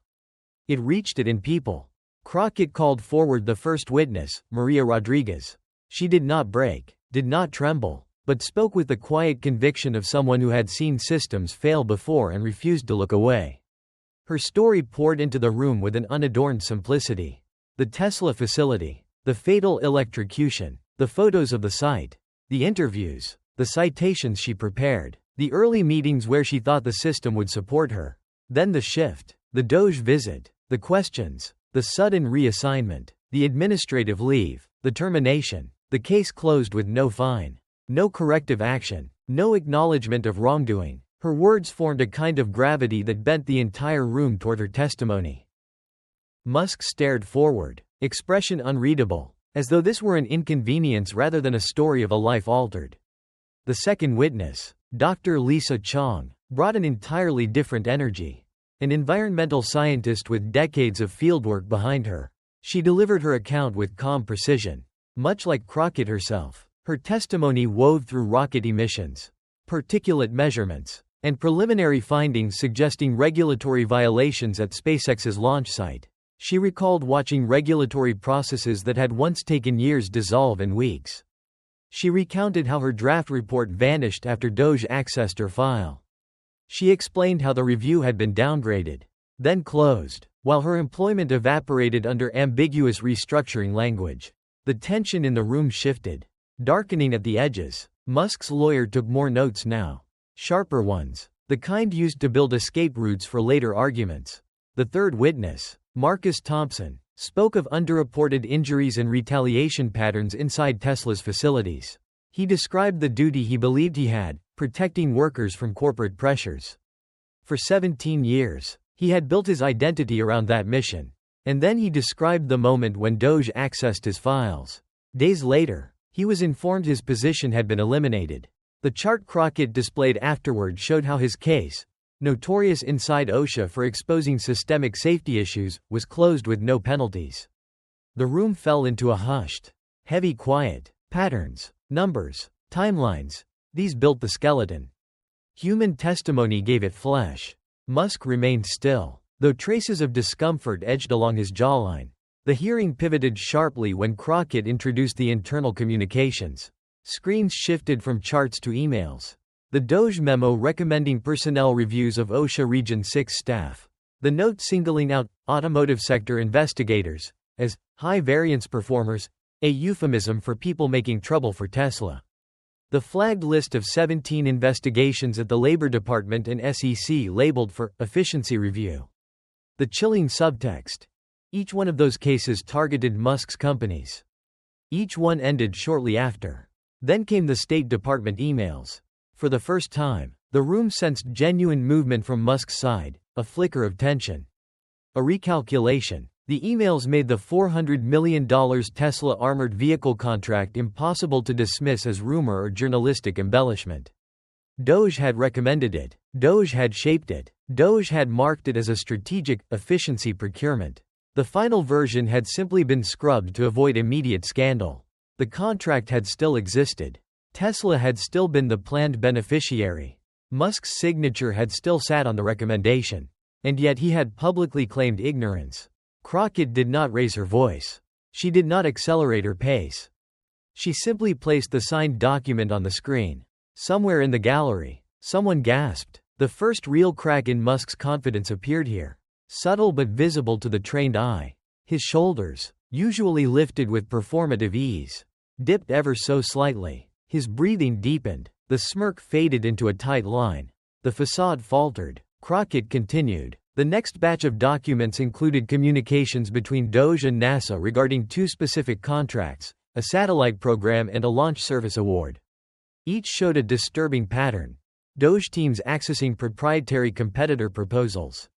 It reached it in people. Crockett called forward the first witness, Maria Rodriguez. She did not break, did not tremble, but spoke with the quiet conviction of someone who had seen systems fail before and refused to look away. Her story poured into the room with an unadorned simplicity. The Tesla facility, the fatal electrocution, the photos of the site, the interviews, the citations she prepared, the early meetings where she thought the system would support her. Then the shift, the Doge visit, the questions, the sudden reassignment, the administrative leave, the termination, the case closed with no fine, no corrective action, no acknowledgement of wrongdoing. Her words formed a kind of gravity that bent the entire room toward her testimony. Musk stared forward, expression unreadable, as though this were an inconvenience rather than a story of a life altered. The second witness, Dr. Lisa Chong, brought an entirely different energy. An environmental scientist with decades of fieldwork behind her. She delivered her account with calm precision. Much like Crockett herself, her testimony wove through rocket emissions, particulate measurements, and preliminary findings suggesting regulatory violations at SpaceX's launch site. She recalled watching regulatory processes that had once taken years dissolve in weeks. She recounted how her draft report vanished after DOJ accessed her file. She explained how the review had been downgraded, then closed, while her employment evaporated under ambiguous restructuring language. The tension in the room shifted, darkening at the edges. Musk's lawyer took more notes now. Sharper ones, the kind used to build escape routes for later arguments. The third witness, Marcus Thompson, spoke of underreported injuries and retaliation patterns inside Tesla's facilities. He described the duty he believed he had, protecting workers from corporate pressures. For 17 years, he had built his identity around that mission. And then he described the moment when DOJ accessed his files. Days later, he was informed his position had been eliminated. The chart Crockett displayed afterward showed how his case, notorious inside OSHA for exposing systemic safety issues, was closed with no penalties. The room fell into a hushed, heavy quiet. Patterns, numbers, timelines, these built the skeleton. Human testimony gave it flesh. Musk remained still, though traces of discomfort edged along his jawline. The hearing pivoted sharply when Crockett introduced the internal communications. Screens shifted from charts to emails. The DOJ memo recommending personnel reviews of OSHA Region 6 staff. The note singling out automotive sector investigators as high-variance performers, a euphemism for people making trouble for Tesla. The flagged list of 17 investigations at the Labor Department and SEC labeled for efficiency review. The chilling subtext. Each one of those cases targeted Musk's companies. Each one ended shortly after. Then came the State Department emails. For the first time, the room sensed genuine movement from Musk's side, a flicker of tension. A recalculation. The emails made the $400 million Tesla armored vehicle contract impossible to dismiss as rumor or journalistic embellishment. DOJ had recommended it. DOJ had shaped it. DOJ had marked it as a strategic, efficiency procurement. The final version had simply been scrubbed to avoid immediate scandal. The contract had still existed. Tesla had still been the planned beneficiary. Musk's signature had still sat on the recommendation. And yet he had publicly claimed ignorance. Crockett did not raise her voice. She did not accelerate her pace. She simply placed the signed document on the screen. Somewhere in the gallery, someone gasped. The first real crack in Musk's confidence appeared here. Subtle but visible to the trained eye. His shoulders, usually lifted with performative ease, dipped ever so slightly. His breathing deepened. The smirk faded into a tight line. The facade faltered. Crockett continued. The next batch of documents included communications between DOJ and NASA regarding two specific contracts, a satellite program and a launch service award. Each showed a disturbing pattern. DOJ teams accessing proprietary competitor proposals.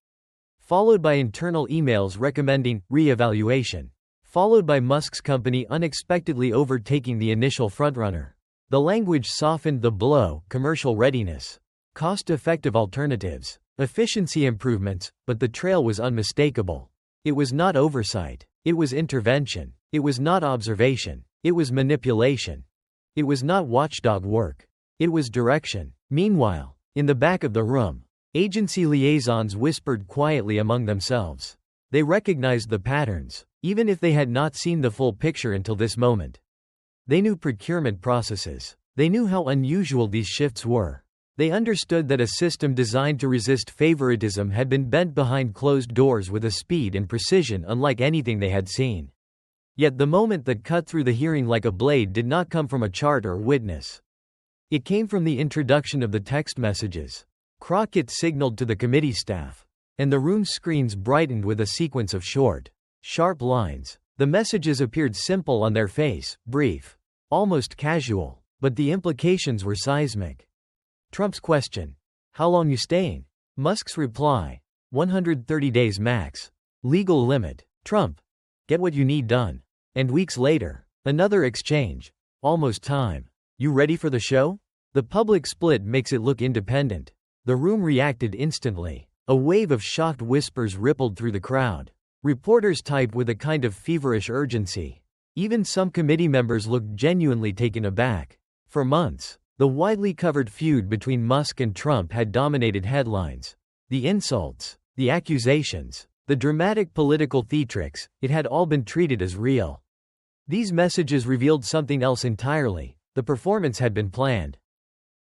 Followed by internal emails recommending re-evaluation. Followed by Musk's company unexpectedly overtaking the initial frontrunner. The language softened the blow: commercial readiness, cost-effective alternatives, efficiency improvements, but the trail was unmistakable. It was not oversight. It was intervention. It was not observation. It was manipulation. It was not watchdog work. It was direction. Meanwhile, in the back of the room, agency liaisons whispered quietly among themselves. They recognized the patterns, even if they had not seen the full picture until this moment. They knew procurement processes. They knew how unusual these shifts were. They understood that a system designed to resist favoritism had been bent behind closed doors with a speed and precision unlike anything they had seen. Yet the moment that cut through the hearing like a blade did not come from a chart or witness. It came from the introduction of the text messages. Crockett signaled to the committee staff, and the room's screens brightened with a sequence of short, sharp lines. The messages appeared simple on their face, brief, almost casual, but the implications were seismic. Trump's question, "How long you staying?" Musk's reply, 130 days max. Legal limit. Trump, "Get what you need done." And weeks later, another exchange. Almost time. "You ready for the show?" The public split makes it look independent. The room reacted instantly. A wave of shocked whispers rippled through the crowd. Reporters typed with a kind of feverish urgency. Even some committee members looked genuinely taken aback. For months, the widely covered feud between Musk and Trump had dominated headlines. The insults, the accusations, the dramatic political theatrics, it had all been treated as real. These messages revealed something else entirely. The performance had been planned.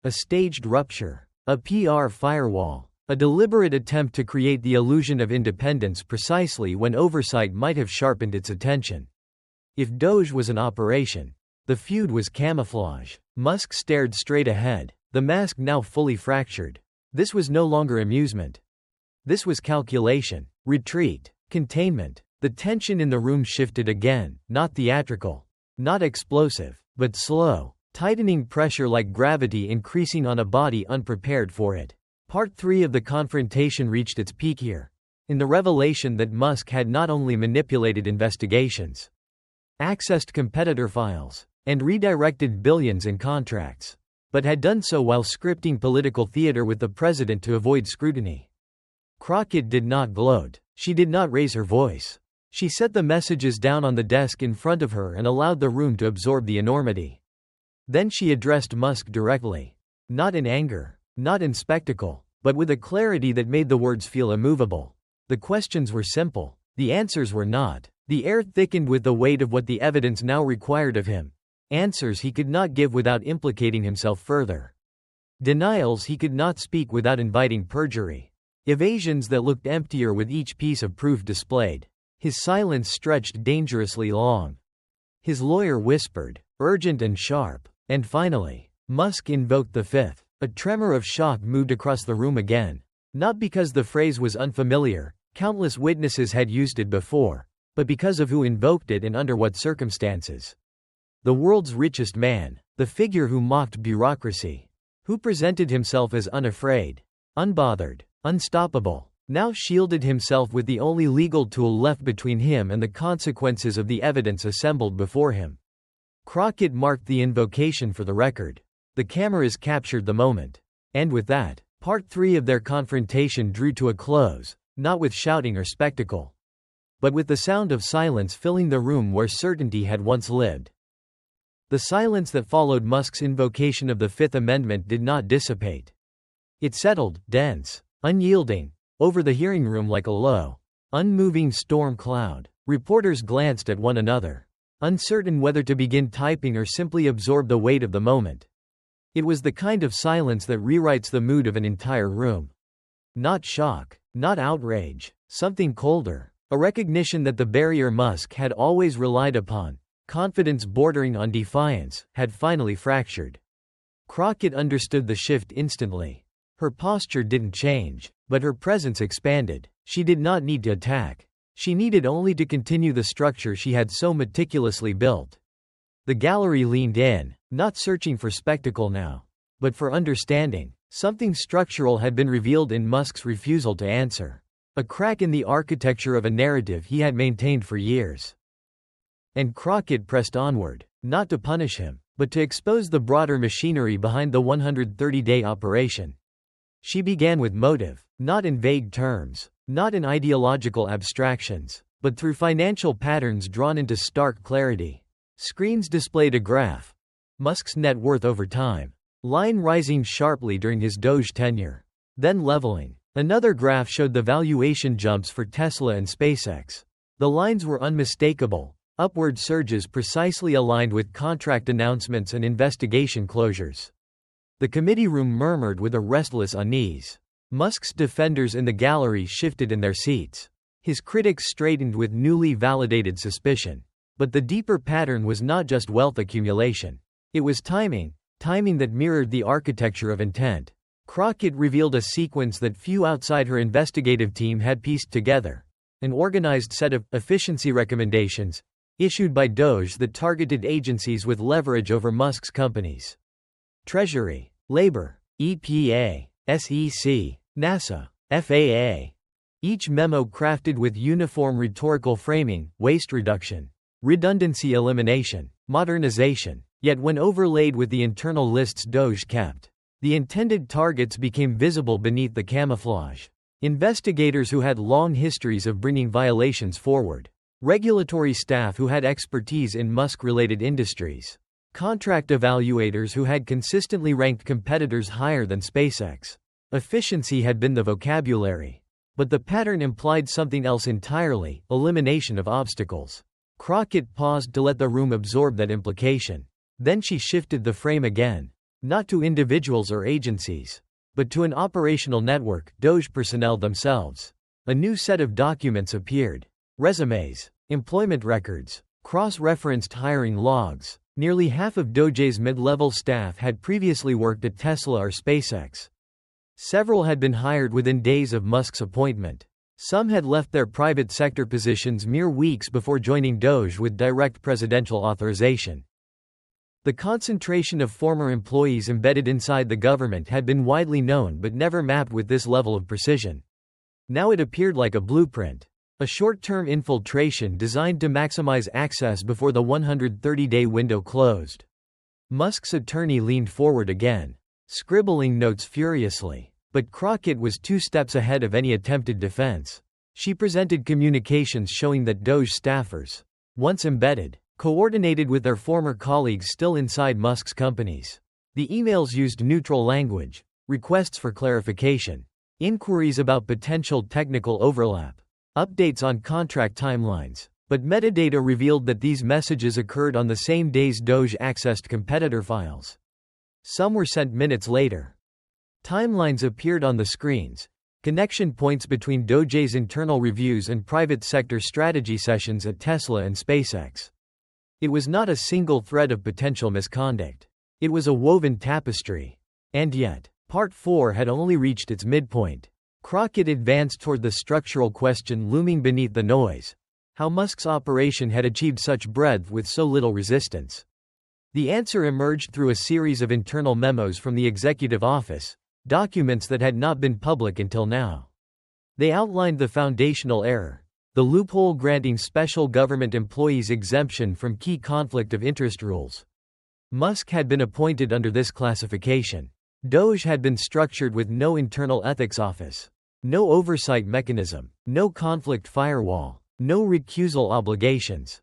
A staged rupture, a PR firewall, a deliberate attempt to create the illusion of independence precisely when oversight might have sharpened its attention. If Doge was an operation, the feud was camouflage. Musk stared straight ahead, the mask now fully fractured. This was no longer amusement. This was calculation, retreat, containment. The tension in the room shifted again, not theatrical, not explosive, but slow, tightening pressure like gravity increasing on a body unprepared for it. Part 3 of the confrontation reached its peak here, in the revelation that Musk had not only manipulated investigations, accessed competitor files, and redirected billions in contracts, but had done so while scripting political theater with the president to avoid scrutiny. Crockett did not gloat. She did not raise her voice. She set the messages down on the desk in front of her and allowed the room to absorb the enormity. Then she addressed Musk directly. Not in anger, not in spectacle, but with a clarity that made the words feel immovable. The questions were simple. The answers were not. The air thickened with the weight of what the evidence now required of him. Answers he could not give without implicating himself further. Denials he could not speak without inviting perjury. Evasions that looked emptier with each piece of proof displayed. His silence stretched dangerously long. His lawyer whispered, urgent and sharp. And finally, Musk invoked the fifth. A tremor of shock moved across the room again. Not because the phrase was unfamiliar, countless witnesses had used it before, but because of who invoked it and under what circumstances. The world's richest man, the figure who mocked bureaucracy, who presented himself as unafraid, unbothered, unstoppable, now shielded himself with the only legal tool left between him and the consequences of the evidence assembled before him. Crockett marked the invocation for the record. The cameras captured the moment. And with that, part 3 of their confrontation drew to a close, not with shouting or spectacle, but with the sound of silence filling the room where certainty had once lived. The silence that followed Musk's invocation of the Fifth Amendment did not dissipate. It settled, dense, unyielding, over the hearing room like a low, unmoving storm cloud. Reporters glanced at one another, uncertain whether to begin typing or simply absorb the weight of the moment. It was the kind of silence that rewrites the mood of an entire room. Not shock, not outrage, something colder, a recognition that the barrier Musk had always relied upon, confidence bordering on defiance, had finally fractured. Crockett understood the shift instantly. Her posture didn't change, but her presence expanded. She did not need to attack. She needed only to continue the structure she had so meticulously built. The gallery leaned in, not searching for spectacle now, but for understanding. Something structural had been revealed in Musk's refusal to answer. A crack in the architecture of a narrative he had maintained for years. And Crockett pressed onward, not to punish him, but to expose the broader machinery behind the 130-day operation. She began with motive, not in vague terms, not in ideological abstractions, but through financial patterns drawn into stark clarity. Screens displayed a graph. Musk's net worth over time. Line rising sharply during his Doge tenure. Then leveling. Another graph showed the valuation jumps for Tesla and SpaceX. The lines were unmistakable. Upward surges precisely aligned with contract announcements and investigation closures. The committee room murmured with a restless unease. Musk's defenders in the gallery shifted in their seats. His critics straightened with newly validated suspicion. But the deeper pattern was not just wealth accumulation. It was timing that mirrored the architecture of intent. Crockett revealed a sequence that few outside her investigative team had pieced together. An organized set of efficiency recommendations issued by Doge that targeted agencies with leverage over Musk's companies. Treasury, Labor, EPA, SEC, NASA, FAA. Each memo crafted with uniform rhetorical framing, waste reduction, redundancy elimination, modernization. Yet when overlaid with the internal lists Doge kept, the intended targets became visible beneath the camouflage. Investigators who had long histories of bringing violations forward. regulatory staff who had expertise in Musk-related industries, contract evaluators who had consistently ranked competitors higher than SpaceX. Efficiency had been the vocabulary. But the pattern implied something else entirely: elimination of obstacles. Crockett paused to let the room absorb that implication. Then she shifted the frame again. Not to individuals or agencies, but to an operational network, DOGE personnel themselves. A new set of documents appeared. Resumes, employment records, cross-referenced hiring logs. Nearly half of DOGE's mid-level staff had previously worked at Tesla or SpaceX. Several had been hired within days of Musk's appointment. Some had left their private sector positions mere weeks before joining DOGE with direct presidential authorization. The concentration of former employees embedded inside the government had been widely known but never mapped with this level of precision. Now it appeared like a blueprint. A short-term infiltration designed to maximize access before the 130-day window closed. Musk's attorney leaned forward again, scribbling notes furiously. But Crockett was 2 steps ahead of any attempted defense. She presented communications showing that DOGE staffers, once embedded, coordinated with their former colleagues still inside Musk's companies. The emails used neutral language, requests for clarification, inquiries about potential technical overlap, updates on contract timelines, but metadata revealed that these messages occurred on the same days DOGE accessed competitor files. Some were sent minutes later. Timelines appeared on the screens, connection points between DOGE's internal reviews and private sector strategy sessions at Tesla and SpaceX. It was not a single thread of potential misconduct. It was a woven tapestry. And yet, Part 4 had only reached its midpoint. Crockett advanced toward the structural question looming beneath the noise: how Musk's operation had achieved such breadth with so little resistance. The answer emerged through a series of internal memos from the executive office, documents that had not been public until now. They outlined the foundational error: the loophole granting special government employees exemption from key conflict of interest rules. Musk had been appointed under this classification. DOGE had been structured with no internal ethics office, no oversight mechanism, no conflict firewall, no recusal obligations.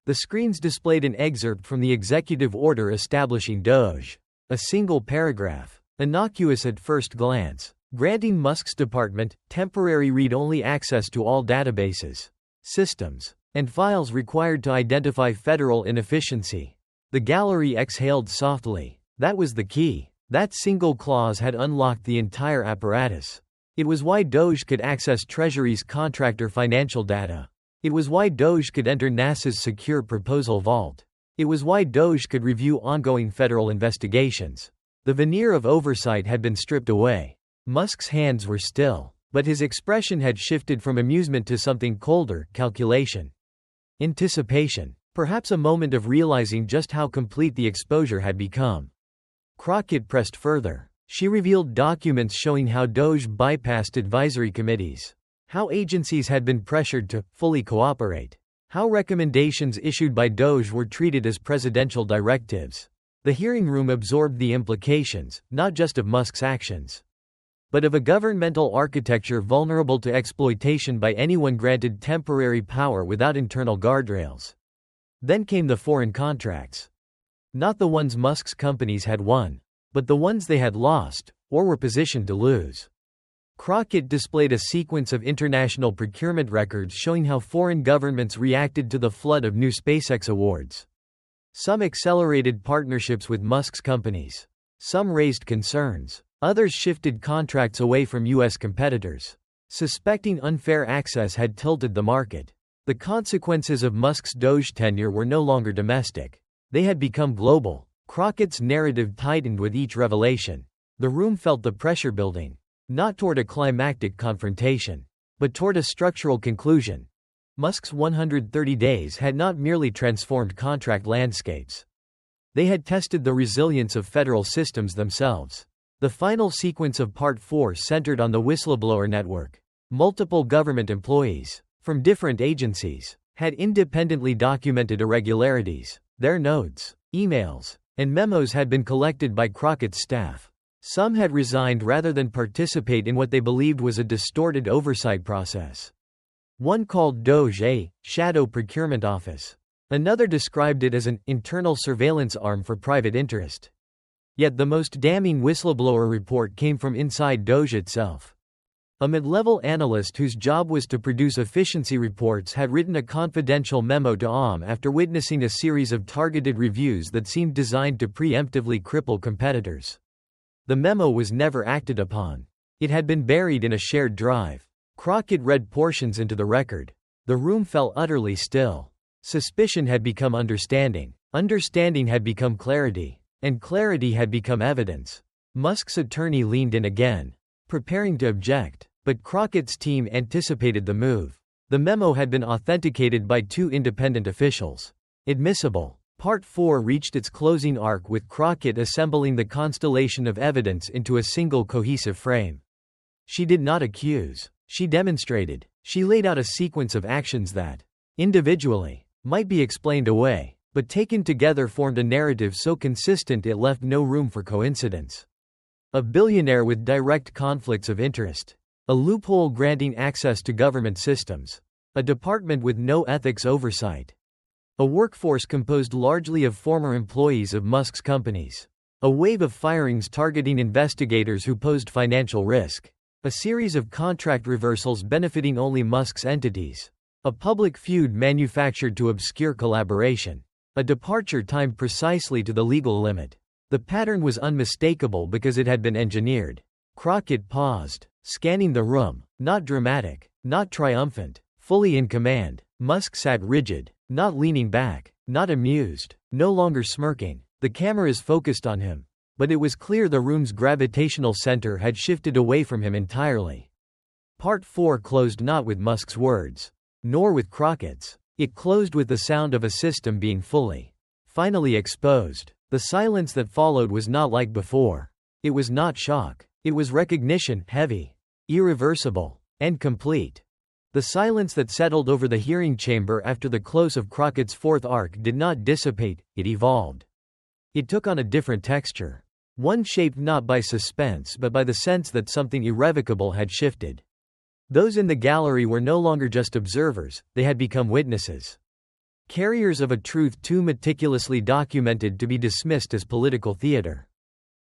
The screens displayed an excerpt from the executive order establishing DOGE. A single paragraph, innocuous at first glance, granting Musk's department temporary read-only access to all databases, systems, and files required to identify federal inefficiency. The gallery exhaled softly. That was the key. That single clause had unlocked the entire apparatus. It was why DOGE could access Treasury's contractor financial data. It was why DOGE could enter NASA's secure proposal vault. It was why DOGE could review ongoing federal investigations. The veneer of oversight had been stripped away. Musk's hands were still, but his expression had shifted from amusement to something colder: calculation. Anticipation. Perhaps a moment of realizing just how complete the exposure had become. Crockett pressed further. She revealed documents showing how DOGE bypassed advisory committees, how agencies had been pressured to fully cooperate, how recommendations issued by DOGE were treated as presidential directives. The hearing room absorbed the implications, not just of Musk's actions, but of a governmental architecture vulnerable to exploitation by anyone granted temporary power without internal guardrails. Then came the foreign contracts. Not the ones Musk's companies had won, but the ones they had lost, or were positioned to lose. Crockett displayed a sequence of international procurement records showing how foreign governments reacted to the flood of new SpaceX awards. Some accelerated partnerships with Musk's companies. Some raised concerns. Others shifted contracts away from U.S. competitors. Suspecting unfair access had tilted the market. The consequences of Musk's DOGE tenure were no longer domestic. They had become global. Crockett's narrative tightened with each revelation. The room felt the pressure building, not toward a climactic confrontation, but toward a structural conclusion. Musk's 130 days had not merely transformed contract landscapes. They had tested the resilience of federal systems themselves. The final sequence of Part 4 centered on the whistleblower network. Multiple government employees, from different agencies, had independently documented irregularities. Their notes, emails, and memos had been collected by Crockett's staff. Some had resigned rather than participate in what they believed was a distorted oversight process. One called Doge a shadow procurement office. Another described it as an internal surveillance arm for private interest. Yet the most damning whistleblower report came from inside Doge itself. A mid-level analyst whose job was to produce efficiency reports had written a confidential memo to OM after witnessing a series of targeted reviews that seemed designed to preemptively cripple competitors. The memo was never acted upon. It had been buried in a shared drive. Crockett read portions into the record. The room fell utterly still. Suspicion had become understanding. Understanding had become clarity. And clarity had become evidence. Musk's attorney leaned in again, preparing to object. But Crockett's team anticipated the move. The memo had been authenticated by two independent officials. Admissible. Part 4 reached its closing arc with Crockett assembling the constellation of evidence into a single cohesive frame. She did not accuse. She demonstrated. She laid out a sequence of actions that, individually, might be explained away, but taken together formed a narrative so consistent it left no room for coincidence. A billionaire with direct conflicts of interest. A loophole granting access to government systems. A department with no ethics oversight. A workforce composed largely of former employees of Musk's companies. A wave of firings targeting investigators who posed financial risk. A series of contract reversals benefiting only Musk's entities. A public feud manufactured to obscure collaboration. A departure timed precisely to the legal limit. The pattern was unmistakable because it had been engineered. Crockett paused, scanning the room. Not dramatic, not triumphant, fully in command. Musk sat rigid, not leaning back, not amused, no longer smirking. The cameras focused on him. But it was clear the room's gravitational center had shifted away from him entirely. Part 4 closed not with Musk's words, nor with Crockett's. It closed with the sound of a system being finally exposed. The silence that followed was not like before. It was not shock. It was recognition, heavy, irreversible, and complete. The silence that settled over the hearing chamber after the close of Crockett's fourth arc did not dissipate, it evolved. It took on a different texture. One shaped not by suspense but by the sense that something irrevocable had shifted. Those in the gallery were no longer just observers, they had become witnesses. Carriers of a truth too meticulously documented to be dismissed as political theater.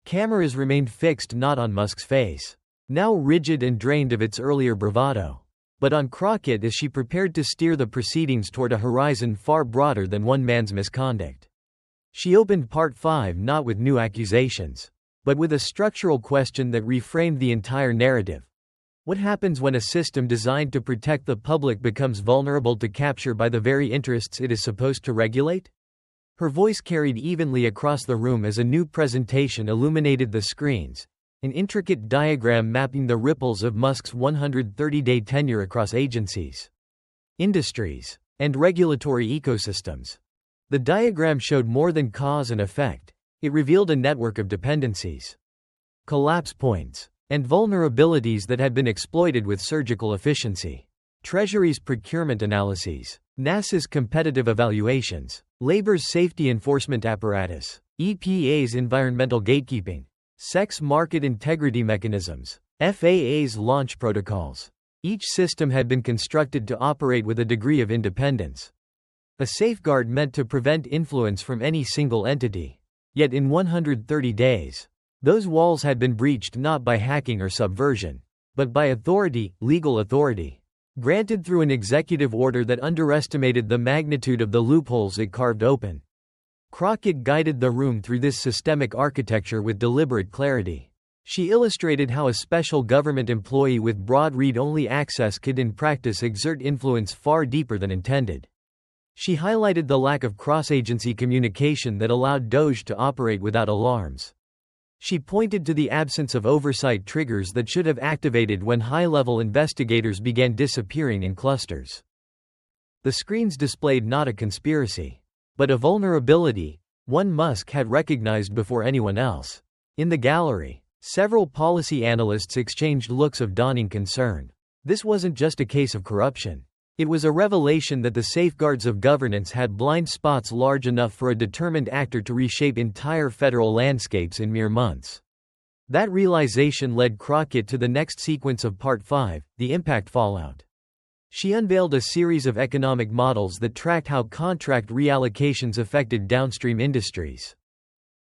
Cameras remained fixed not on Musk's face, now rigid and drained of its earlier bravado, but on Crockett as she prepared to steer the proceedings toward a horizon far broader than one man's misconduct. She opened Part 5 not with new accusations, but with a structural question that reframed the entire narrative. What happens when a system designed to protect the public becomes vulnerable to capture by the very interests it is supposed to regulate? Her voice carried evenly across the room as a new presentation illuminated the screens, an intricate diagram mapping the ripples of Musk's 130-day tenure across agencies, industries, and regulatory ecosystems. The diagram showed more than cause and effect. It revealed a network of dependencies, collapse points, and vulnerabilities that had been exploited with surgical efficiency. Treasury's procurement analyses, NASA's competitive evaluations, labor's safety enforcement apparatus, EPA's environmental gatekeeping, sex market integrity mechanisms, FAA's launch protocols. Each system had been constructed to operate with a degree of independence. A safeguard meant to prevent influence from any single entity. Yet in 130 days, those walls had been breached not by hacking or subversion, but by authority, legal authority, granted through an executive order that underestimated the magnitude of the loopholes it carved open. Crockett guided the room through this systemic architecture with deliberate clarity. She illustrated how a special government employee with broad read-only access could in practice exert influence far deeper than intended. She highlighted the lack of cross-agency communication that allowed DOGE to operate without alarms. She pointed to the absence of oversight triggers that should have activated when high-level investigators began disappearing in clusters. The screens displayed not a conspiracy, but a vulnerability, one Musk had recognized before anyone else. In the gallery, several policy analysts exchanged looks of dawning concern. This wasn't just a case of corruption. It was a revelation that the safeguards of governance had blind spots large enough for a determined actor to reshape entire federal landscapes in mere months. That realization led Crockett to the next sequence of Part 5, the impact fallout. She unveiled a series of economic models that tracked how contract reallocations affected downstream industries.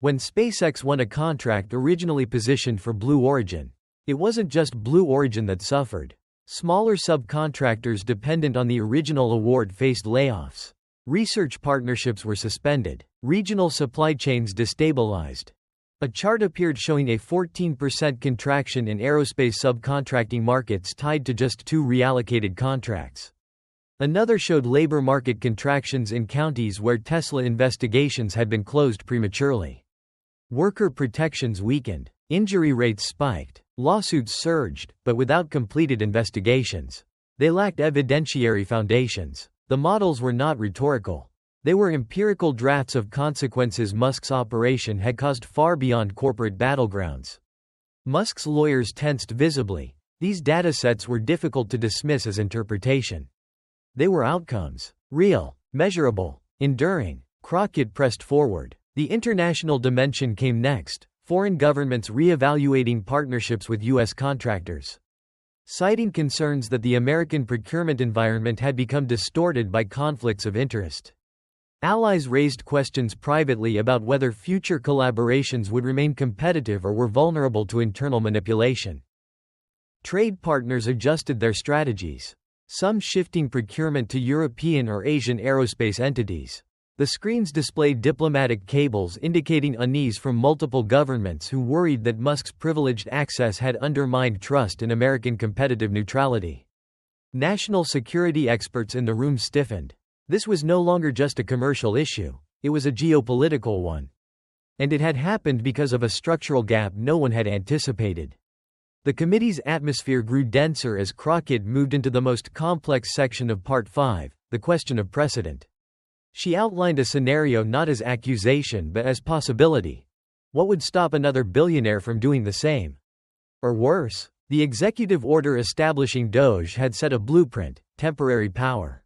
When SpaceX won a contract originally positioned for Blue Origin, it wasn't just Blue Origin that suffered. Smaller subcontractors dependent on the original award faced layoffs. Research partnerships were suspended. Regional supply chains destabilized. A chart appeared showing a 14% contraction in aerospace subcontracting markets tied to just 2 reallocated contracts. Another showed labor market contractions in counties where Tesla investigations had been closed prematurely. Worker protections weakened. Injury rates spiked. Lawsuits surged, but without completed investigations. They lacked evidentiary foundations. The models were not rhetorical. They were empirical drafts of consequences Musk's operation had caused far beyond corporate battlegrounds. Musk's lawyers tensed visibly. These datasets were difficult to dismiss as interpretation. They were outcomes. Real, measurable, enduring. Crockett pressed forward. The international dimension came next. Foreign governments re-evaluating partnerships with U.S. contractors. Citing concerns that the American procurement environment had become distorted by conflicts of interest. Allies raised questions privately about whether future collaborations would remain competitive or were vulnerable to internal manipulation. Trade partners adjusted their strategies, some shifting procurement to European or Asian aerospace entities. The screens displayed diplomatic cables indicating unease from multiple governments who worried that Musk's privileged access had undermined trust in American competitive neutrality. National security experts in the room stiffened. This was no longer just a commercial issue, it was a geopolitical one. And it had happened because of a structural gap no one had anticipated. The committee's atmosphere grew denser as Crockett moved into the most complex section of Part 5, the question of precedent. She outlined a scenario not as accusation but as possibility. What would stop another billionaire from doing the same? Or worse, the executive order establishing DOGE had set a blueprint: temporary power,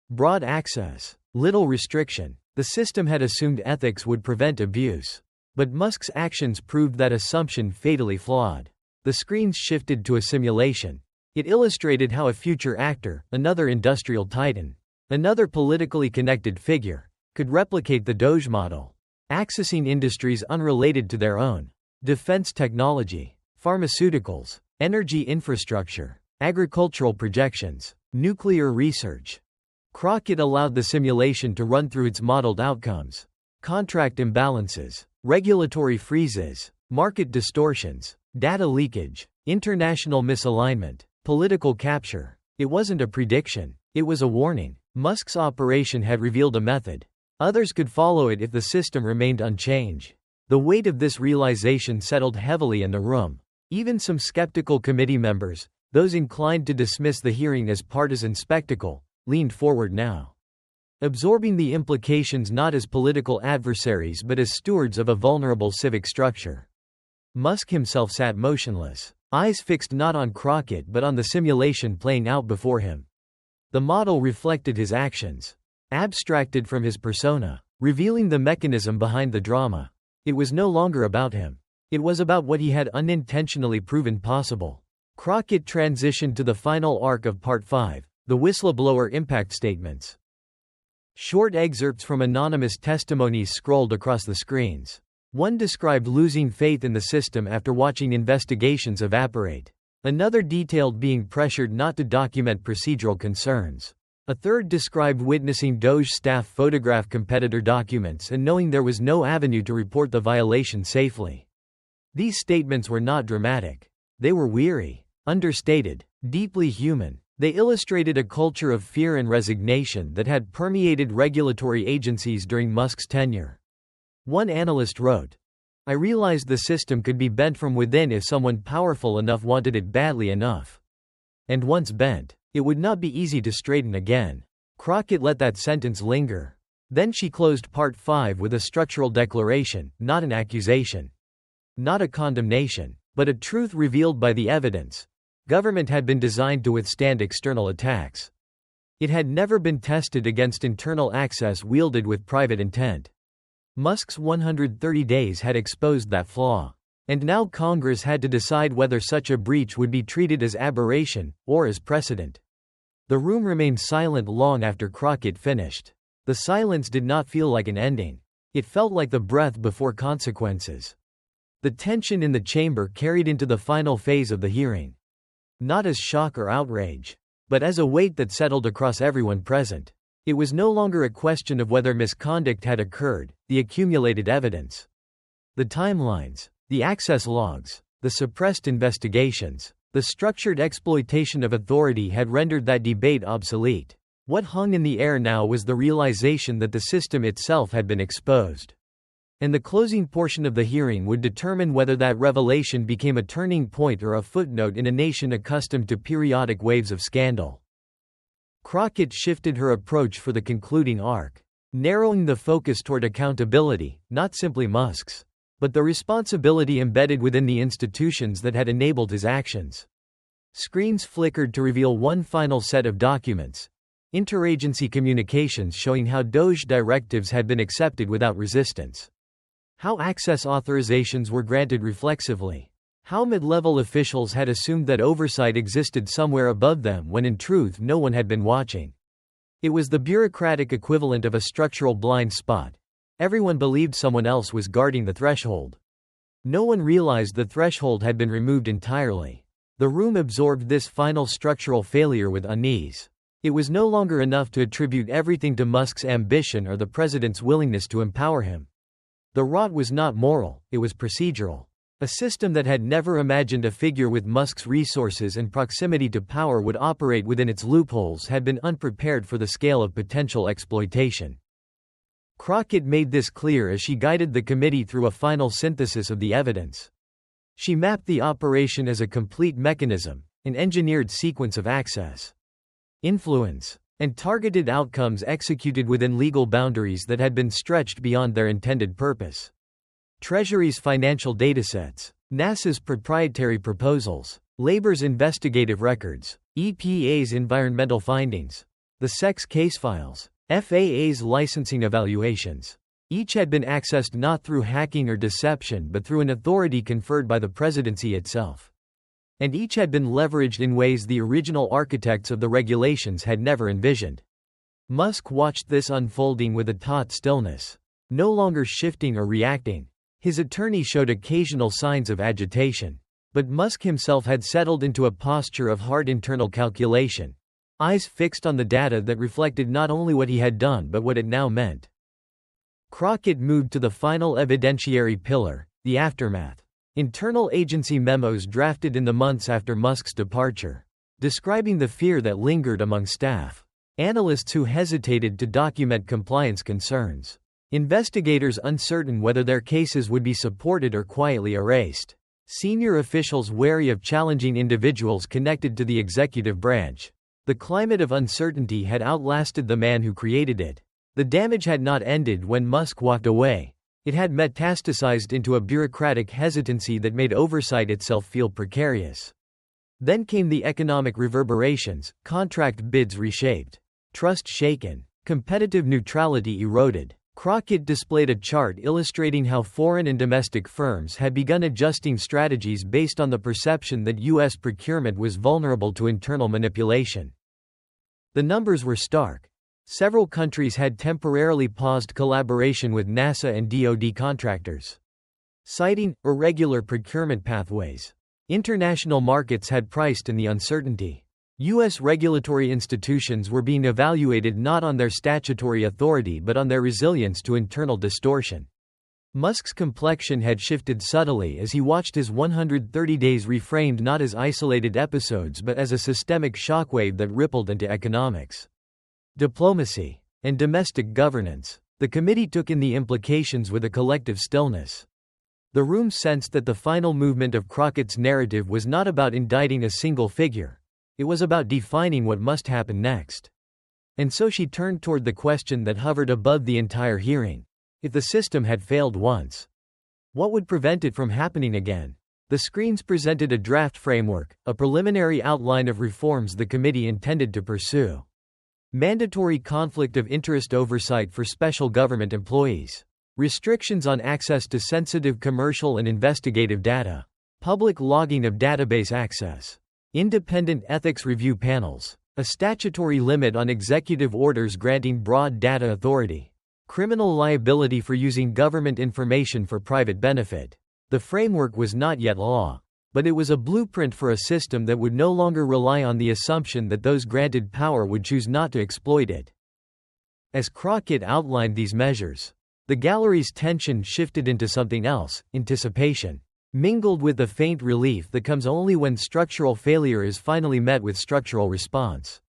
broad access, little restriction. The system had assumed ethics would prevent abuse. But Musk's actions proved that assumption fatally flawed. The screens shifted to a simulation. It illustrated how a future actor, another industrial titan, another politically connected figure, could replicate the DOGE model, accessing industries unrelated to their own: defense technology, pharmaceuticals, energy infrastructure, agricultural projections, nuclear research. Crockett allowed the simulation to run through its modeled outcomes: contract imbalances, regulatory freezes, market distortions, data leakage, international misalignment, political capture. It wasn't a prediction, it was a warning. Musk's operation had revealed a method. Others could follow it if the system remained unchanged. The weight of this realization settled heavily in the room. Even some skeptical committee members, those inclined to dismiss the hearing as partisan spectacle, leaned forward now, absorbing the implications not as political adversaries but as stewards of a vulnerable civic structure. Musk himself sat motionless, eyes fixed not on Crockett but on the simulation playing out before him. The model reflected his actions, abstracted from his persona, revealing the mechanism behind the drama. It was no longer about him. It was about what he had unintentionally proven possible. Crockett transitioned to the final arc of Part 5, the whistleblower impact statements. Short excerpts from anonymous testimonies scrolled across the screens. One described losing faith in the system after watching investigations evaporate. Another detailed being pressured not to document procedural concerns. A third described witnessing DOGE staff photograph competitor documents and knowing there was no avenue to report the violation safely. These statements were not dramatic. They were weary, understated, deeply human. They illustrated a culture of fear and resignation that had permeated regulatory agencies during Musk's tenure. One analyst wrote, "I realized the system could be bent from within if someone powerful enough wanted it badly enough. And once bent, it would not be easy to straighten again." Crockett let that sentence linger. Then she closed Part 5 with a structural declaration, not an accusation, not a condemnation, but a truth revealed by the evidence. Government had been designed to withstand external attacks. It had never been tested against internal access wielded with private intent. Musk's 130 days had exposed that flaw. And now Congress had to decide whether such a breach would be treated as aberration, or as precedent. The room remained silent long after Crockett finished. The silence did not feel like an ending. It felt like the breath before consequences. The tension in the chamber carried into the final phase of the hearing. Not as shock or outrage, but as a weight that settled across everyone present. It was no longer a question of whether misconduct had occurred, the accumulated evidence, the timelines, the access logs, the suppressed investigations, the structured exploitation of authority had rendered that debate obsolete. What hung in the air now was the realization that the system itself had been exposed. And the closing portion of the hearing would determine whether that revelation became a turning point or a footnote in a nation accustomed to periodic waves of scandal. Crockett shifted her approach for the concluding arc, narrowing the focus toward accountability, not simply Musk's, but the responsibility embedded within the institutions that had enabled his actions. Screens flickered to reveal one final set of documents, interagency communications showing how DOJ directives had been accepted without resistance, how access authorizations were granted reflexively, how mid-level officials had assumed that oversight existed somewhere above them when in truth no one had been watching. It was the bureaucratic equivalent of a structural blind spot. Everyone believed someone else was guarding the threshold. No one realized the threshold had been removed entirely. The room absorbed this final structural failure with unease. It was no longer enough to attribute everything to Musk's ambition or the president's willingness to empower him. The rot was not moral, it was procedural. A system that had never imagined a figure with Musk's resources and proximity to power would operate within its loopholes had been unprepared for the scale of potential exploitation. Crockett made this clear as she guided the committee through a final synthesis of the evidence. She mapped the operation as a complete mechanism, an engineered sequence of access, influence, and targeted outcomes executed within legal boundaries that had been stretched beyond their intended purpose. Treasury's financial datasets, NASA's proprietary proposals, labor's investigative records, EPA's environmental findings, the sex case files, FAA's licensing evaluations. Each had been accessed not through hacking or deception but through an authority conferred by the presidency itself. And each had been leveraged in ways the original architects of the regulations had never envisioned. Musk watched this unfolding with a taut stillness, no longer shifting or reacting. His attorney showed occasional signs of agitation, but Musk himself had settled into a posture of hard internal calculation, eyes fixed on the data that reflected not only what he had done but what it now meant. Crockett moved to the final evidentiary pillar, the aftermath. Internal agency memos drafted in the months after Musk's departure, describing the fear that lingered among staff, analysts who hesitated to document compliance concerns, investigators uncertain whether their cases would be supported or quietly erased, senior officials wary of challenging individuals connected to the executive branch. The climate of uncertainty had outlasted the man who created it. The damage had not ended when Musk walked away. It had metastasized into a bureaucratic hesitancy that made oversight itself feel precarious. Then came the economic reverberations, contract bids reshaped, trust shaken, competitive neutrality eroded. Crockett displayed a chart illustrating how foreign and domestic firms had begun adjusting strategies based on the perception that U.S. procurement was vulnerable to internal manipulation. The numbers were stark. Several countries had temporarily paused collaboration with NASA and DoD contractors, citing irregular procurement pathways. International markets had priced in the uncertainty. U.S. regulatory institutions were being evaluated not on their statutory authority but on their resilience to internal distortion. Musk's complexion had shifted subtly as he watched his 130 days reframed not as isolated episodes but as a systemic shockwave that rippled into economics, diplomacy, and domestic governance. The committee took in the implications with a collective stillness. The room sensed that the final movement of Crockett's narrative was not about indicting a single figure. It was about defining what must happen next. And so she turned toward the question that hovered above the entire hearing. If the system had failed once, what would prevent it from happening again? The screens presented a draft framework, a preliminary outline of reforms the committee intended to pursue. Mandatory conflict of interest oversight for special government employees. Restrictions on access to sensitive commercial and investigative data. Public logging of database access. Independent ethics review panels. A statutory limit on executive orders granting broad data authority. Criminal liability for using government information for private benefit. The framework was not yet law, but it was a blueprint for a system that would no longer rely on the assumption that those granted power would choose not to exploit it. As Crockett outlined these measures, the gallery's tension shifted into something else: anticipation, mingled with the faint relief that comes only when structural failure is finally met with structural response.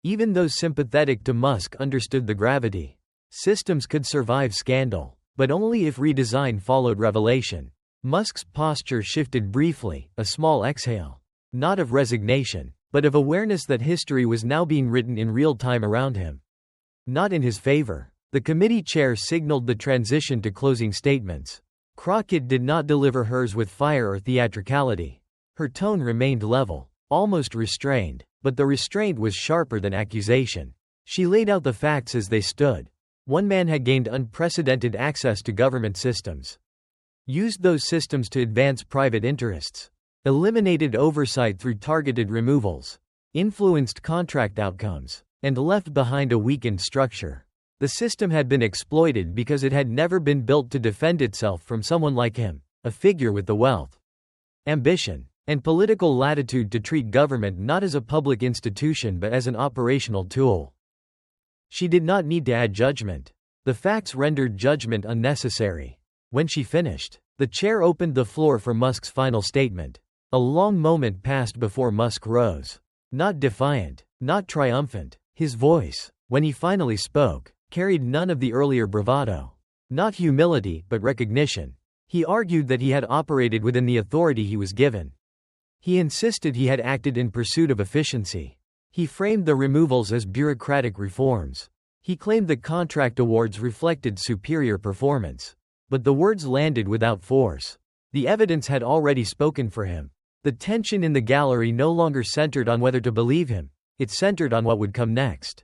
Even those sympathetic to Musk understood the gravity. Systems could survive scandal, but only if redesign followed revelation. Musk's posture shifted briefly, a small exhale. Not of resignation, but of awareness that history was now being written in real time around him. Not in his favor. The committee chair signaled the transition to closing statements. Crockett did not deliver hers with fire or theatricality. Her tone remained level, almost restrained, but the restraint was sharper than accusation. She laid out the facts as they stood. One man had gained unprecedented access to government systems. Used those systems to advance private interests. Eliminated oversight through targeted removals. Influenced contract outcomes. And left behind a weakened structure. The system had been exploited because it had never been built to defend itself from someone like him, a figure with the wealth, ambition, and political latitude to treat government not as a public institution but as an operational tool. She did not need to add judgment. The facts rendered judgment unnecessary. When she finished, the chair opened the floor for Musk's final statement. A long moment passed before Musk rose. Not defiant, not triumphant. His voice, when he finally spoke, carried none of the earlier bravado. Not humility, but recognition. He argued that he had operated within the authority he was given. He insisted he had acted in pursuit of efficiency. He framed the removals as bureaucratic reforms. He claimed the contract awards reflected superior performance. But the words landed without force. The evidence had already spoken for him. The tension in the gallery no longer centered on whether to believe him. It centered on what would come next.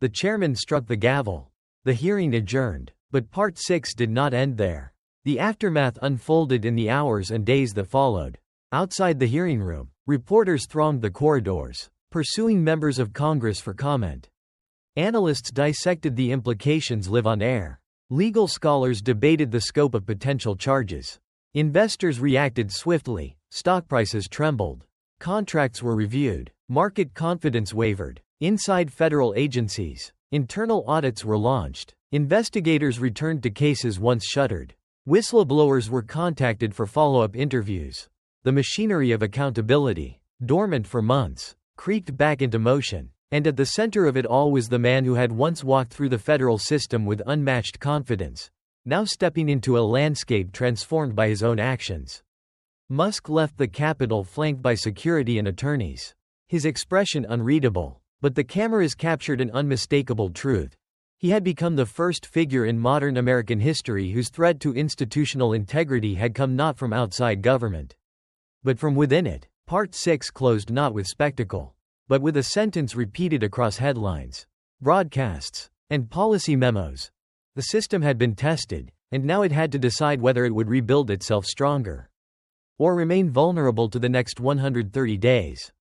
The chairman struck the gavel. The hearing adjourned. But Part 6 did not end there. The aftermath unfolded in the hours and days that followed. Outside the hearing room, reporters thronged the corridors, pursuing members of Congress for comment. Analysts dissected the implications live on air. Legal scholars debated the scope of potential charges. Investors reacted swiftly. Stock prices trembled. Contracts were reviewed. Market confidence wavered. Inside federal agencies, internal audits were launched. Investigators returned to cases once shuttered. Whistleblowers were contacted for follow-up interviews. The machinery of accountability, dormant for months, creaked back into motion. And at the center of it all was the man who had once walked through the federal system with unmatched confidence, now stepping into a landscape transformed by his own actions. Musk left the Capitol flanked by security and attorneys. His expression unreadable, but the cameras captured an unmistakable truth. He had become the first figure in modern American history whose threat to institutional integrity had come not from outside government, but from within it. Part 6 closed not with spectacle, but with a sentence repeated across headlines, broadcasts, and policy memos. The system had been tested, and now it had to decide whether it would rebuild itself stronger or remain vulnerable to the next 130 days.